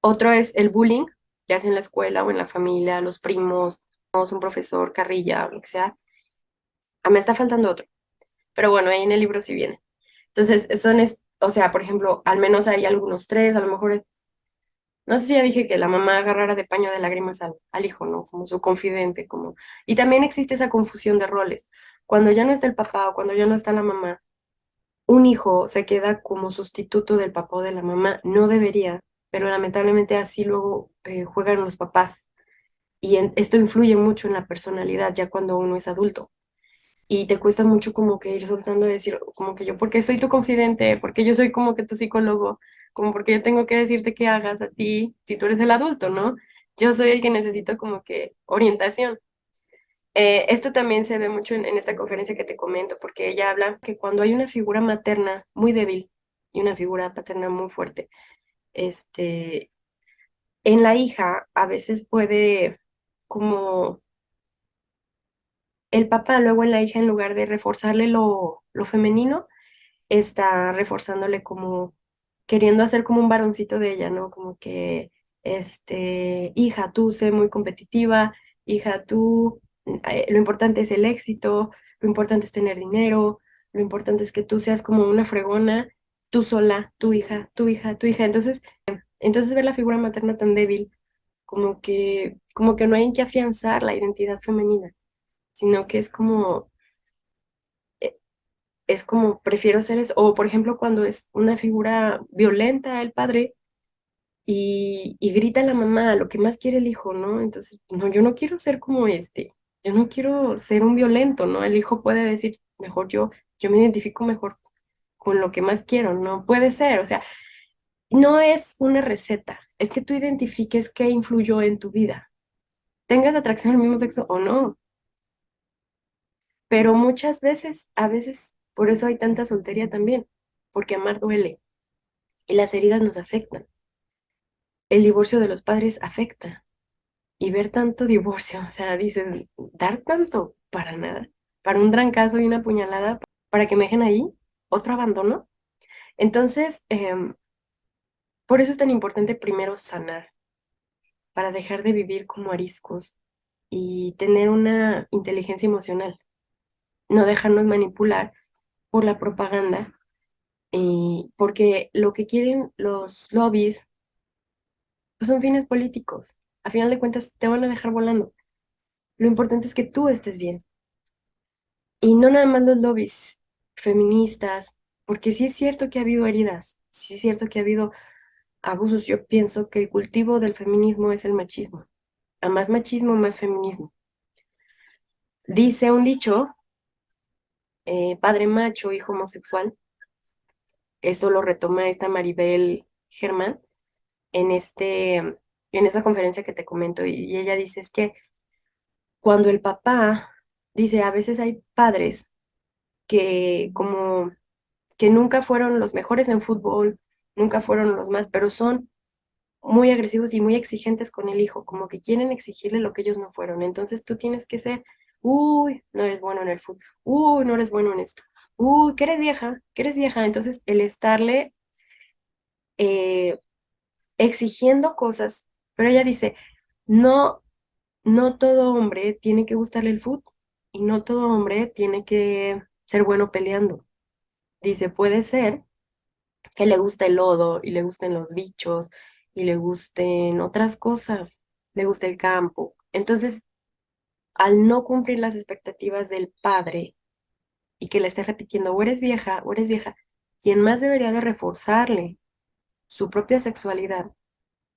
Otro es el bullying, ya sea en la escuela o en la familia, los primos, un profesor, carrilla, o lo que sea. Me está faltando otro, pero bueno, ahí en el libro sí viene. Entonces, o sea, por ejemplo, al menos hay algunos tres, a lo mejor, no sé si ya dije que la mamá agarrara de paño de lágrimas al hijo, ¿no? Como su confidente, como. Y también existe esa confusión de roles. Cuando ya no está el papá o cuando ya no está la mamá, un hijo se queda como sustituto del papá o de la mamá. No debería, pero lamentablemente así luego juegan los papás. Y esto influye mucho en la personalidad ya cuando uno es adulto. Y te cuesta mucho como que ir soltando, decir, como que yo, porque soy tu confidente, porque yo soy como que tu psicólogo, como porque yo tengo que decirte qué hagas a ti, si tú eres el adulto, ¿no? Yo soy el que necesito como que orientación. Esto también se ve mucho en esta conferencia que te comento, porque ella habla que cuando hay una figura materna muy débil y una figura paterna muy fuerte, este, en la hija a veces puede como el papá luego en la hija, en lugar de reforzarle lo femenino, está reforzándole como queriendo hacer como un varoncito de ella, ¿no? Como que, hija, tú sé muy competitiva, hija, tú, lo importante es el éxito, lo importante es tener dinero, lo importante es que tú seas como una fregona, tú sola, tu hija, tu hija, tu hija. Entonces ver la figura materna tan débil, como que no hay en qué afianzar la identidad femenina, sino que eh, es como prefiero ser eso, o por ejemplo cuando es una figura violenta el padre y grita a la mamá lo que más quiere el hijo, ¿no? Entonces, no, yo no quiero ser como yo no quiero ser un violento, ¿no? El hijo puede decir, mejor yo me identifico mejor con lo que más quiero, ¿no? Puede ser, o sea, no es una receta, es que tú identifiques qué influyó en tu vida, tengas atracción al mismo sexo o no, pero muchas veces, a veces, por eso hay tanta soltería también, porque amar duele y las heridas nos afectan. El divorcio de los padres afecta y ver tanto divorcio, o sea, dices, dar tanto para nada, para un trancazo y una puñalada, para que me dejen ahí, otro abandono. Entonces, por eso es tan importante primero sanar, para dejar de vivir como ariscos y tener una inteligencia emocional, no dejarnos manipular por la propaganda. Y porque lo que quieren los lobbies pues son fines políticos. A final de cuentas te van a dejar volando. Lo importante es que tú estés bien. Y no nada más los lobbies feministas, porque sí es cierto que ha habido heridas, sí es cierto que ha habido abusos. Yo pienso que el cultivo del feminismo es el machismo. A más machismo, más feminismo. Dice un dicho, padre macho, hijo homosexual. Eso lo retoma esta Maribel Germán en esa conferencia que te comento, y ella dice es que cuando el papá dice, a veces hay padres que que nunca fueron los mejores en fútbol, nunca fueron los más, pero son muy agresivos y muy exigentes con el hijo, como que quieren exigirle lo que ellos no fueron. Entonces tú tienes que ser, uy, no eres bueno en el fútbol, uy, no eres bueno en esto, uy, que eres vieja, que eres vieja. Entonces el estarle eh, exigiendo cosas, pero ella dice, no, no todo hombre tiene que gustarle el fútbol y no todo hombre tiene que ser bueno peleando. Dice, puede ser que le guste el lodo y le gusten los bichos y le gusten otras cosas, le gusta el campo. Entonces, al no cumplir las expectativas del padre y que le esté repitiendo, o eres vieja, quien más debería de reforzarle su propia sexualidad,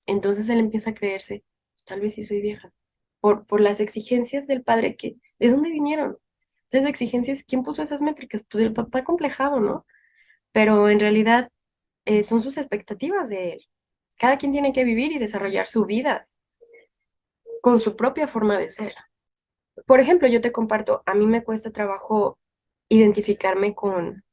entonces él empieza a creerse, tal vez sí soy vieja, por las exigencias del padre que, ¿de dónde vinieron? Esas exigencias, ¿quién puso esas métricas? Pues el papá complejado, ¿no? Pero en realidad son sus expectativas de él. Cada quien tiene que vivir y desarrollar su vida con su propia forma de ser. Por ejemplo, yo te comparto, a mí me cuesta trabajo identificarme con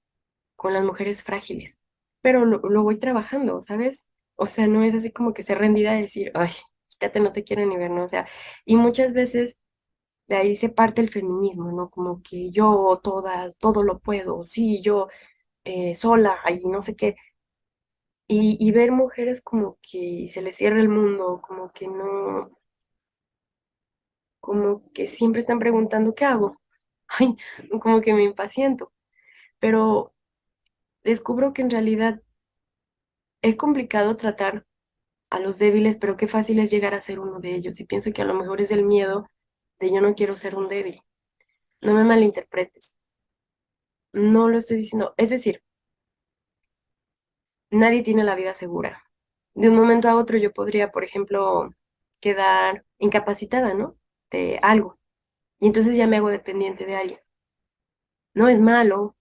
las mujeres frágiles, pero lo voy trabajando, ¿sabes? O sea, no es así como que ser rendida y decir, ay, quítate, no te quiero ni ver, ¿no? O sea, y muchas veces de ahí se parte el feminismo, ¿no? Como que yo toda, todo lo puedo, sí, yo sola y no sé qué. Y ver mujeres como que se les cierra el mundo, como que no, como que siempre están preguntando, ¿qué hago? Ay, como que me impaciento, pero descubro que en realidad es complicado tratar a los débiles, pero qué fácil es llegar a ser uno de ellos. Y pienso que a lo mejor es el miedo de yo no quiero ser un débil. No me malinterpretes, no lo estoy diciendo. Es decir, nadie tiene la vida segura. De un momento a otro yo podría, por ejemplo, quedar incapacitada, ¿no? De algo. Y entonces ya me hago dependiente de alguien. No es malo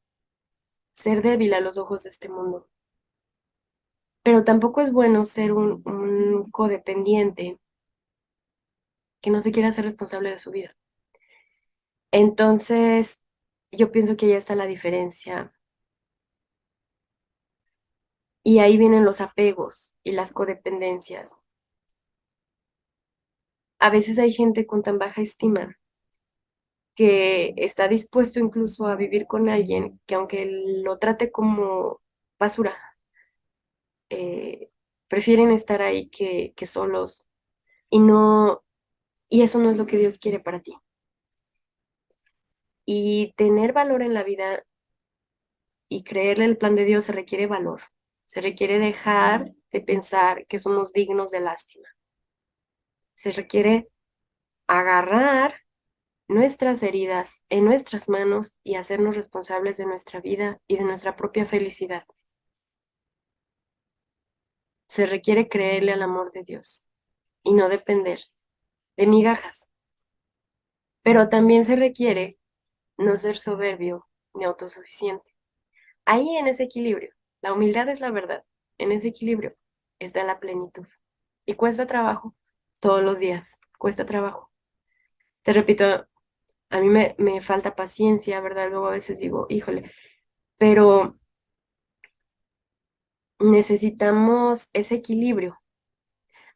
ser débil a los ojos de este mundo, pero tampoco es bueno ser un codependiente que no se quiere hacer responsable de su vida. Entonces, yo pienso que ahí está la diferencia. Y ahí vienen los apegos y las codependencias. A veces hay gente con tan baja estima que está dispuesto incluso a vivir con alguien que aunque lo trate como basura, eh, prefieren estar ahí que solos y no, y eso no es lo que Dios quiere para ti. Y tener valor en la vida y creerle el plan de Dios se requiere valor. Se requiere dejar de pensar que somos dignos de lástima. Se requiere agarrar nuestras heridas en nuestras manos y hacernos responsables de nuestra vida y de nuestra propia felicidad. Se requiere creerle al amor de Dios y no depender de migajas. Pero también se requiere no ser soberbio ni autosuficiente. Ahí en ese equilibrio, la humildad es la verdad, en ese equilibrio está la plenitud. Y cuesta trabajo todos los días, cuesta trabajo. Te repito, a mí me falta paciencia, ¿verdad? Luego a veces digo, híjole, pero necesitamos ese equilibrio.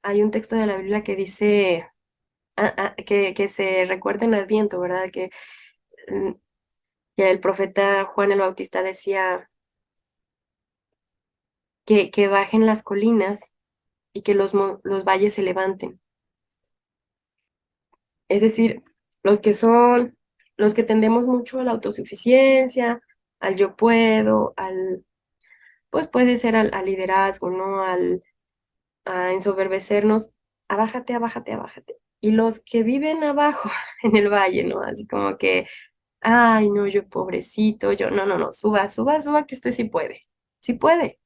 Hay un texto de la Biblia que dice que se recuerda en Adviento, ¿verdad? Mm, que el profeta Juan el Bautista decía que bajen las colinas y que los valles se levanten. Es decir, los que tendemos mucho a la autosuficiencia, al yo puedo, pues puede ser al liderazgo, ¿no? A ensoberbecernos, abájate, abájate, abájate. Y los que viven abajo en el valle, ¿no? Así como que, ay, no, yo pobrecito, yo, no, no, no, suba, suba, suba, que usted sí puede. Sí puede,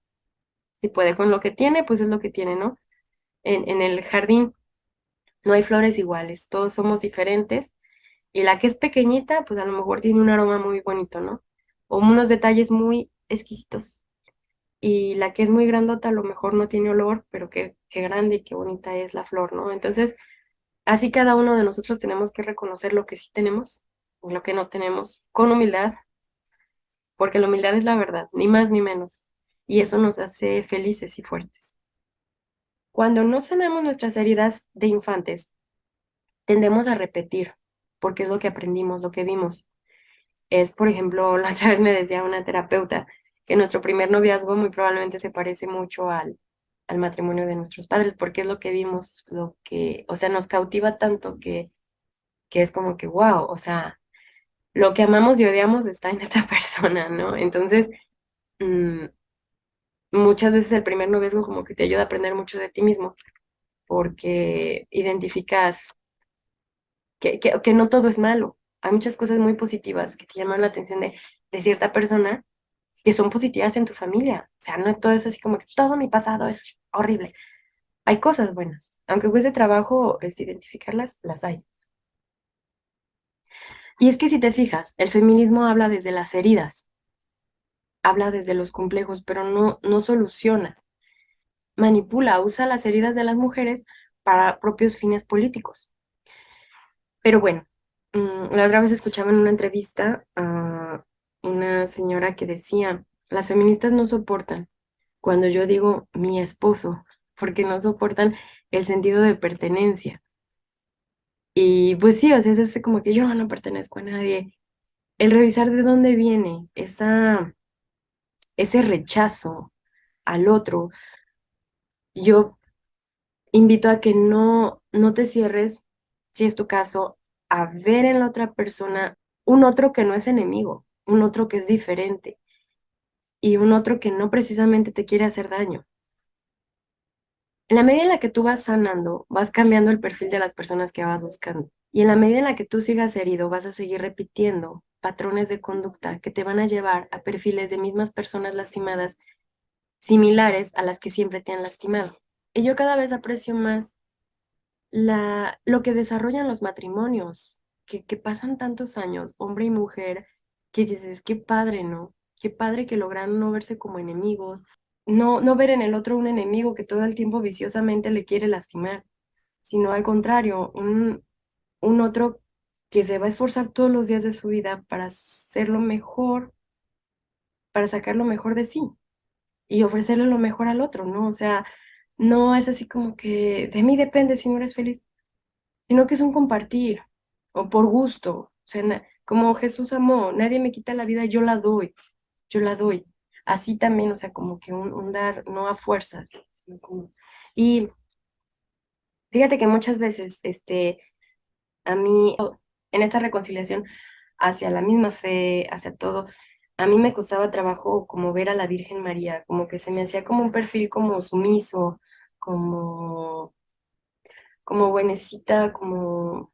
sí puede. Con lo que tiene, pues es lo que tiene, ¿no? En el jardín no hay flores iguales, todos somos diferentes. Y la que es pequeñita, pues a lo mejor tiene un aroma muy bonito, ¿no? O unos detalles muy exquisitos. Y la que es muy grandota a lo mejor no tiene olor, pero qué grande y qué bonita es la flor, ¿no? Entonces, así cada uno de nosotros tenemos que reconocer lo que sí tenemos y lo que no tenemos, con humildad, porque la humildad es la verdad, ni más ni menos. Y eso nos hace felices y fuertes. Cuando no sanamos nuestras heridas de infantes, tendemos a repetir, porque es lo que aprendimos, lo que vimos. Es, por ejemplo, la otra vez me decía una terapeuta que nuestro primer noviazgo muy probablemente se parece mucho al matrimonio de nuestros padres, porque es lo que vimos, lo que, o sea, nos cautiva tanto que es como que, wow, o sea, lo que amamos y odiamos está en esta persona, ¿no? Entonces, mm, muchas veces el primer noviazgo como que te ayuda a aprender mucho de ti mismo, porque identificas que no todo es malo. Hay muchas cosas muy positivas que te llaman la atención de cierta persona que son positivas en tu familia. O sea, no todo es así como que todo mi pasado es horrible. Hay cosas buenas. Aunque cueste trabajo identificarlas, las hay. Y es que si te fijas, el feminismo habla desde las heridas, habla desde los complejos, pero no soluciona. Manipula, usa las heridas de las mujeres para propios fines políticos. Pero bueno, la otra vez escuchaba en una entrevista a una señora que decía, las feministas no soportan cuando yo digo mi esposo, porque no soportan el sentido de pertenencia. Y pues sí, o sea, es ese como que yo no pertenezco a nadie. El revisar de dónde viene ese rechazo al otro, yo invito a que no te cierres, si es tu caso, a ver en la otra persona un otro que no es enemigo, un otro que es diferente y un otro que no precisamente te quiere hacer daño. En la medida en la que tú vas sanando, vas cambiando el perfil de las personas que vas buscando. Y en la medida en la que tú sigas herido, vas a seguir repitiendo patrones de conducta que te van a llevar a perfiles de mismas personas lastimadas similares a las que siempre te han lastimado. Y yo cada vez aprecio más lo que desarrollan los matrimonios, que pasan tantos años, hombre y mujer, que dices, qué padre, ¿no? Qué padre que logran no verse como enemigos, no ver en el otro un enemigo que todo el tiempo viciosamente le quiere lastimar, sino al contrario, un otro que se va a esforzar todos los días de su vida para hacer lo mejor, para sacar lo mejor de sí y ofrecerle lo mejor al otro, ¿no? O sea, no es así como que de mí depende si no eres feliz, sino que es un compartir o por gusto. O sea, como Jesús amó, nadie me quita la vida, yo la doy, yo la doy. Así también, o sea, como que un dar, no a fuerzas, sino como... Y fíjate que muchas veces, a mí, en esta reconciliación hacia la misma fe, hacia todo, a mí me costaba trabajo como ver a la Virgen María, como que se me hacía como un perfil como sumiso, como, como buenecita, como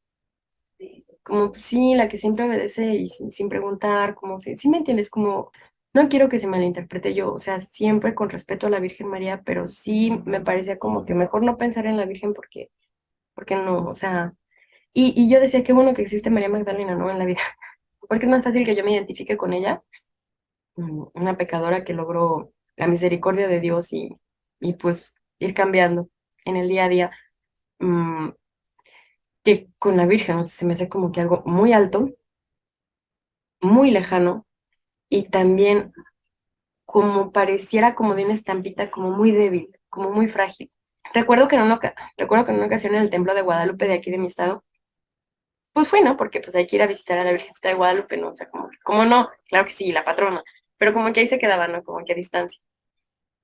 pues, sí, la que siempre obedece y sin preguntar, como si, sí me entiendes, como no quiero que se malinterprete yo, o sea, siempre con respeto a la Virgen María, pero sí me parecía como que mejor no pensar en la Virgen porque no, o sea, y yo decía, qué bueno que existe María Magdalena, ¿no? En la vida, porque es más fácil que yo me identifique con ella, una pecadora que logró la misericordia de Dios y pues ir cambiando en el día a día, mm, que con la Virgen, o sea, se me hace como que algo muy alto, muy lejano y también como pareciera como de una estampita como muy débil, como muy frágil. Recuerdo que en una ocasión en el templo de Guadalupe de aquí de mi estado, pues fui, ¿no? Porque pues hay que ir a visitar a la Virgencita de Guadalupe, ¿no? O sea, como no, claro que sí, la patrona, pero como que ahí se quedaba, ¿no? Como que a distancia.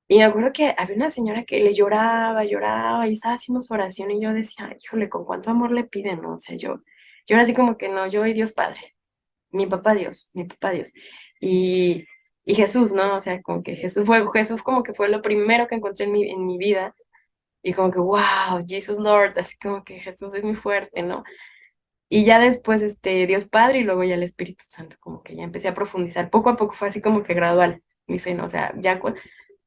Y me acuerdo que había una señora que le lloraba, lloraba y estaba haciendo su oración y yo decía, híjole, con cuánto amor le piden, ¿no? O sea, yo era así como que no, yo y Dios Padre, mi papá Dios. Y, y Jesús, ¿no? O sea, como que Jesús como que fue lo primero que encontré en mi vida. Y como que, wow, Jesus Lord, así como que Jesús es muy fuerte, ¿no? Y ya después, Dios Padre y luego ya el Espíritu Santo, como que ya empecé a profundizar. Poco a poco fue así como que gradual mi fe, ¿no? O sea, ya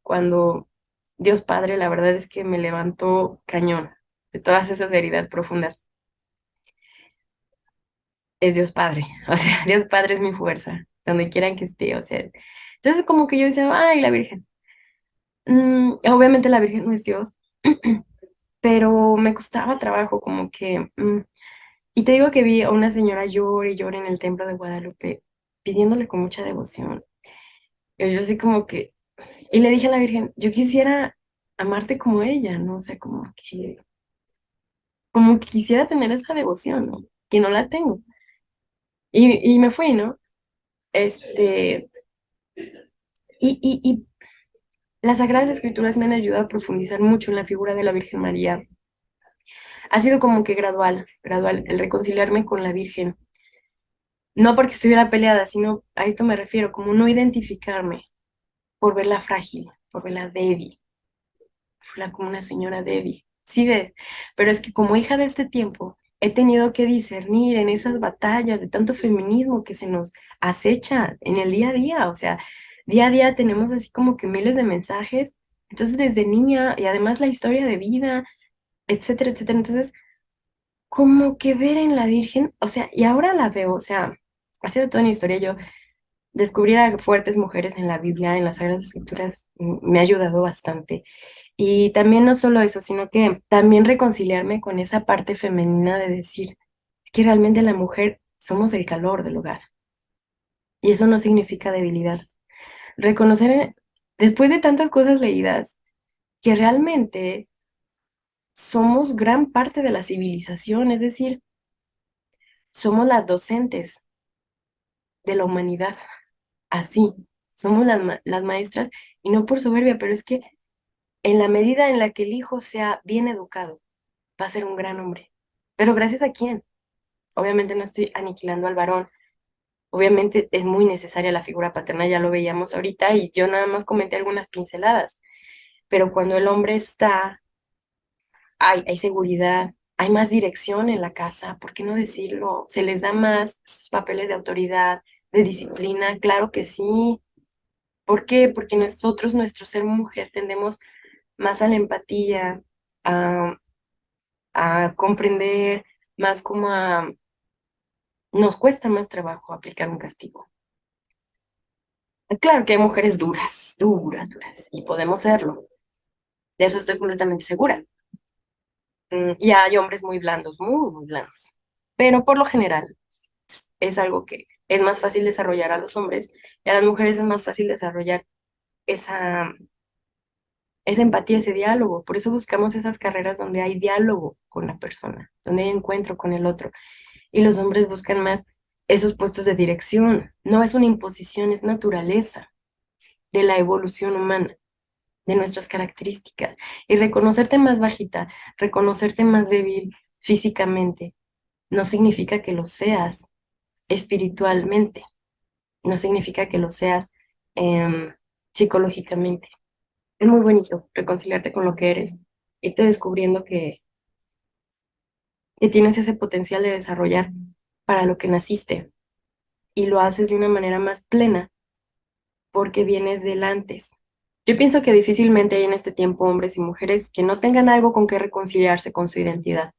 cuando Dios Padre, la verdad es que me levantó cañón de todas esas heridas profundas. Es Dios Padre, o sea, Dios Padre es mi fuerza, donde quieran que esté, o sea. Entonces como que yo decía, ay, la Virgen. Obviamente la Virgen no es Dios, pero me costaba trabajo como que... y te digo que vi a una señora llore y llore en el templo de Guadalupe, pidiéndole con mucha devoción. Y yo así como que... Y le dije a la Virgen, yo quisiera amarte como ella, ¿no? O sea, como que quisiera tener esa devoción, ¿no? Que no la tengo. Y me fui, ¿no? Este, y las Sagradas Escrituras me han ayudado a profundizar mucho en la figura de la Virgen María. Ha sido como que gradual, gradual, el reconciliarme con la Virgen. No porque estuviera peleada, sino a esto me refiero, como no identificarme por verla frágil, por verla débil, por verla como una señora débil. Sí ves, pero es que como hija de este tiempo, he tenido que discernir en esas batallas de tanto feminismo que se nos acecha en el día a día. O sea, día a día tenemos así como que miles de mensajes. Entonces, desde niña, y además la historia de vida, etcétera, etcétera. Entonces, como que ver en la Virgen, o sea, y ahora la veo, o sea, ha sido toda una historia. Yo descubrir a fuertes mujeres en la Biblia, en las Sagradas Escrituras, me ha ayudado bastante. Y también no solo eso, sino que también reconciliarme con esa parte femenina de decir, es que realmente la mujer somos el calor del hogar. Y eso no significa debilidad. Reconocer, después de tantas cosas leídas, que realmente somos gran parte de la civilización, es decir, somos las docentes de la humanidad, así, somos las maestras, y no por soberbia, pero es que en la medida en la que el hijo sea bien educado, va a ser un gran hombre. Pero gracias a quién. Obviamente no estoy aniquilando al varón. Obviamente es muy necesaria la figura paterna, ya lo veíamos ahorita, y yo nada más comenté algunas pinceladas. Pero cuando el hombre está, hay seguridad, hay más dirección en la casa, ¿por qué no decirlo? Se les da más sus papeles de autoridad, de disciplina, claro que sí. ¿Por qué? Porque nosotros, nuestro ser mujer, tendemos más a la empatía, a, a comprender, más como a... Nos cuesta más trabajo aplicar un castigo. Claro que hay mujeres duras, duras, duras, y podemos serlo. De eso estoy completamente segura. Y hay hombres muy blandos, muy, muy blandos. Pero por lo general es algo que es más fácil desarrollar a los hombres y a las mujeres es más fácil desarrollar esa, esa empatía, ese diálogo. Por eso buscamos esas carreras donde hay diálogo con la persona, donde hay encuentro con el otro. Y los hombres buscan más esos puestos de dirección. No es una imposición, es naturaleza de la evolución humana, de nuestras características. Y reconocerte más bajita, reconocerte más débil físicamente, no significa que lo seas espiritualmente, no significa que lo seas em, psicológicamente. Es muy bonito reconciliarte con lo que eres, irte descubriendo que tienes ese potencial de desarrollar para lo que naciste y lo haces de una manera más plena porque vienes del antes. Yo pienso que difícilmente hay en este tiempo hombres y mujeres que no tengan algo con que reconciliarse con su identidad,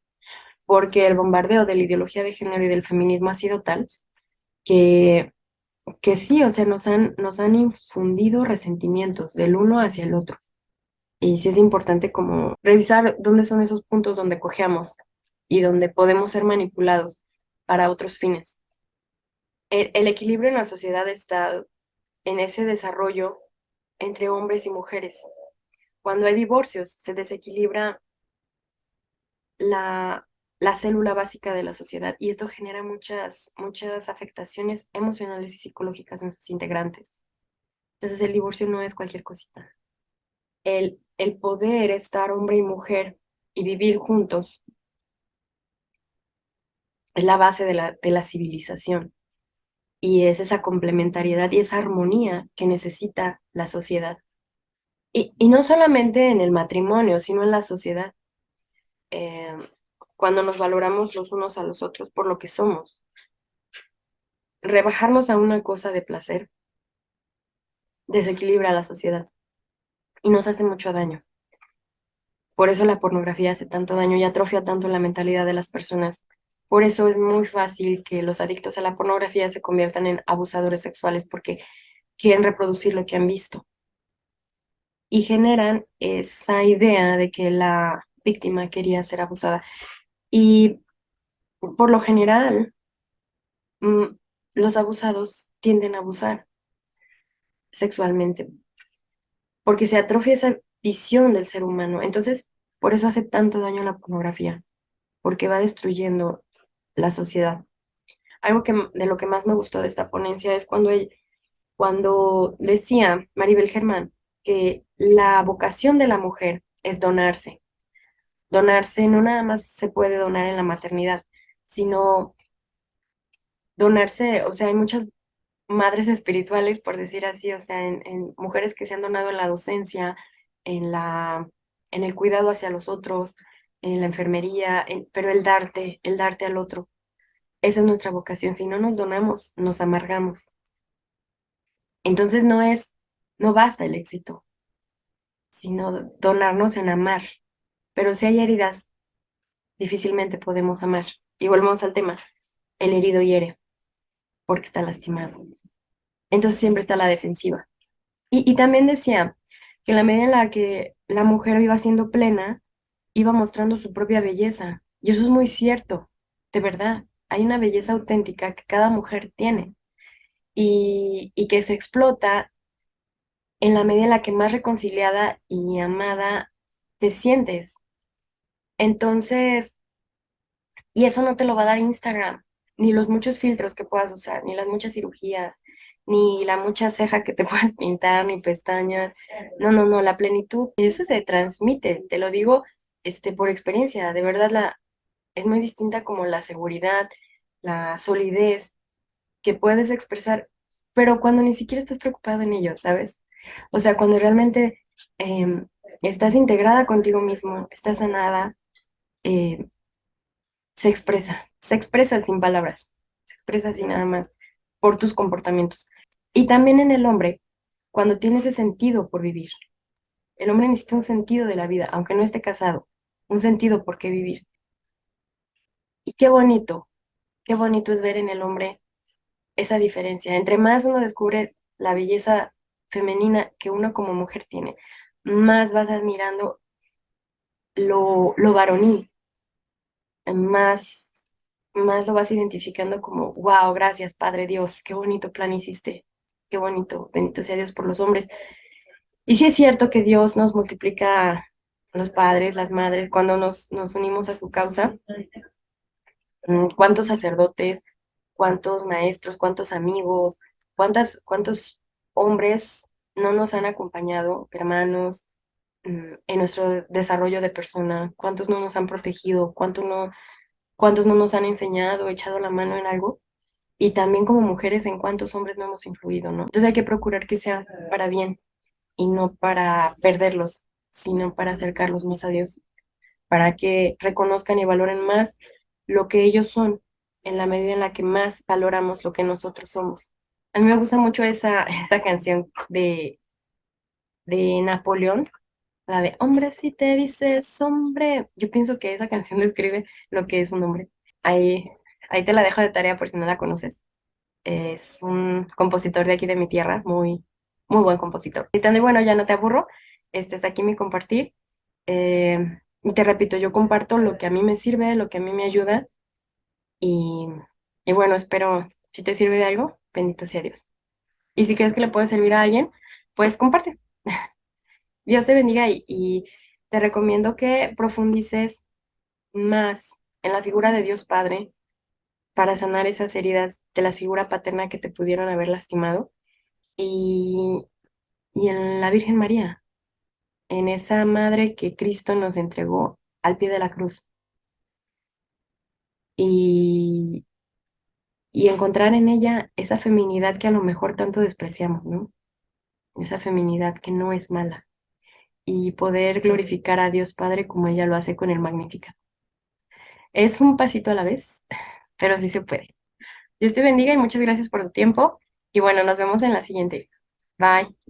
porque el bombardeo de la ideología de género y del feminismo ha sido tal que, que sí, o sea, nos han infundido resentimientos del uno hacia el otro. Y sí es importante como revisar dónde son esos puntos donde cojeamos y donde podemos ser manipulados para otros fines. El equilibrio en la sociedad está en ese desarrollo entre hombres y mujeres. Cuando hay divorcios, se desequilibra la, la célula básica de la sociedad y esto genera muchas, muchas afectaciones emocionales y psicológicas en sus integrantes. Entonces el divorcio no es cualquier cosita. El poder estar hombre y mujer y vivir juntos es la base de la civilización y es esa complementariedad y esa armonía que necesita la sociedad. Y no solamente en el matrimonio, sino en la sociedad. eh, Cuando nos valoramos los unos a los otros por lo que somos. Rebajarnos a una cosa de placer desequilibra a la sociedad y nos hace mucho daño. Por eso la pornografía hace tanto daño y atrofia tanto la mentalidad de las personas. Por eso es muy fácil que los adictos a la pornografía se conviertan en abusadores sexuales porque quieren reproducir lo que han visto y generan esa idea de que la víctima quería ser abusada. Y por lo general, mm, los abusados tienden a abusar sexualmente porque se atrofia visión del ser humano. Entonces, por eso hace tanto daño la pornografía, porque va destruyendo la sociedad. Algo de lo que más me gustó de esta ponencia es cuando decía Maribel Germán que la vocación de la mujer es donarse. Donarse no nada más se puede donar en la maternidad, sino donarse, o sea, hay muchas madres espirituales, por decir así, o sea, en mujeres que se han donado en la docencia, en en el cuidado hacia los otros, en la enfermería, pero el darte al otro, esa es nuestra vocación. Si no nos donamos, nos amargamos. Entonces no basta el éxito, sino donarnos en amar. Pero si hay heridas, difícilmente podemos amar. Y volvemos al tema, el herido hiere porque está lastimado. Entonces siempre está la defensiva. Y también decía que en la medida en la que la mujer iba siendo plena, iba mostrando su propia belleza. Y eso es muy cierto, de verdad. Hay una belleza auténtica que cada mujer tiene y que se explota en la medida en la que más reconciliada y amada te sientes. Entonces, y eso no te lo va a dar Instagram, ni los muchos filtros que puedas usar, ni las muchas cirugías, ni la mucha ceja que te puedas pintar, ni pestañas. No, no, no, la plenitud, eso se transmite, te lo digo, por experiencia, de verdad es muy distinta como la seguridad, la solidez que puedes expresar, pero cuando ni siquiera estás preocupado en ello, ¿sabes? O sea, cuando realmente em, estás integrada contigo mismo, estás sanada, eh, se expresa sin palabras, se expresa sin nada más por tus comportamientos. Y también en el hombre, cuando tiene ese sentido por vivir. El hombre necesita un sentido de la vida, aunque no esté casado, un sentido por qué vivir. Y qué bonito es ver en el hombre esa diferencia. Entre más uno descubre la belleza femenina que uno como mujer tiene, más vas admirando lo varonil, más, más lo vas identificando como, wow, gracias, Padre Dios, qué bonito plan hiciste, qué bonito, bendito sea Dios por los hombres. Y sí es cierto que Dios nos multiplica los padres, las madres, cuando nos unimos a su causa. ¿Cuántos sacerdotes, cuántos maestros, cuántos amigos, cuántos hombres no nos han acompañado, hermanos, en nuestro desarrollo de persona? ¿Cuántos no nos han protegido? ¿Cuántos no nos han enseñado, echado la mano en algo? Y también como mujeres, en cuántos hombres no hemos influido, ¿no? Entonces hay que procurar que sea para bien y no para perderlos, sino para acercarlos más a Dios, para que reconozcan y valoren más lo que ellos son, en la medida en la que más valoramos lo que nosotros somos. A mí me gusta mucho esa canción de Napoleón, la de hombre si te dices hombre. Yo pienso que esa canción describe lo que es un hombre. Ahí, ahí te la dejo de tarea por si no la conoces. Es un compositor de aquí de mi tierra, muy buen compositor. Y también, bueno, ya no te aburro, este es aquí mi compartir. Y te repito, yo comparto lo que a mí me sirve, lo que a mí me ayuda y, y bueno, espero, si te sirve de algo, bendito sea Dios. Y si crees que le puede servir a alguien, pues comparte. Dios te bendiga y te recomiendo que profundices más en la figura de Dios Padre para sanar esas heridas de la figura paterna que te pudieron haber lastimado y, y en la Virgen María, en esa madre que Cristo nos entregó al pie de la cruz y, y encontrar en ella esa feminidad que a lo mejor tanto despreciamos, ¿no? Esa feminidad que no es mala y poder glorificar a Dios Padre como ella lo hace con el Magnífica. Es un pasito a la vez, pero sí se puede. Dios te bendiga y muchas gracias por tu tiempo y bueno, nos vemos en la siguiente. Bye.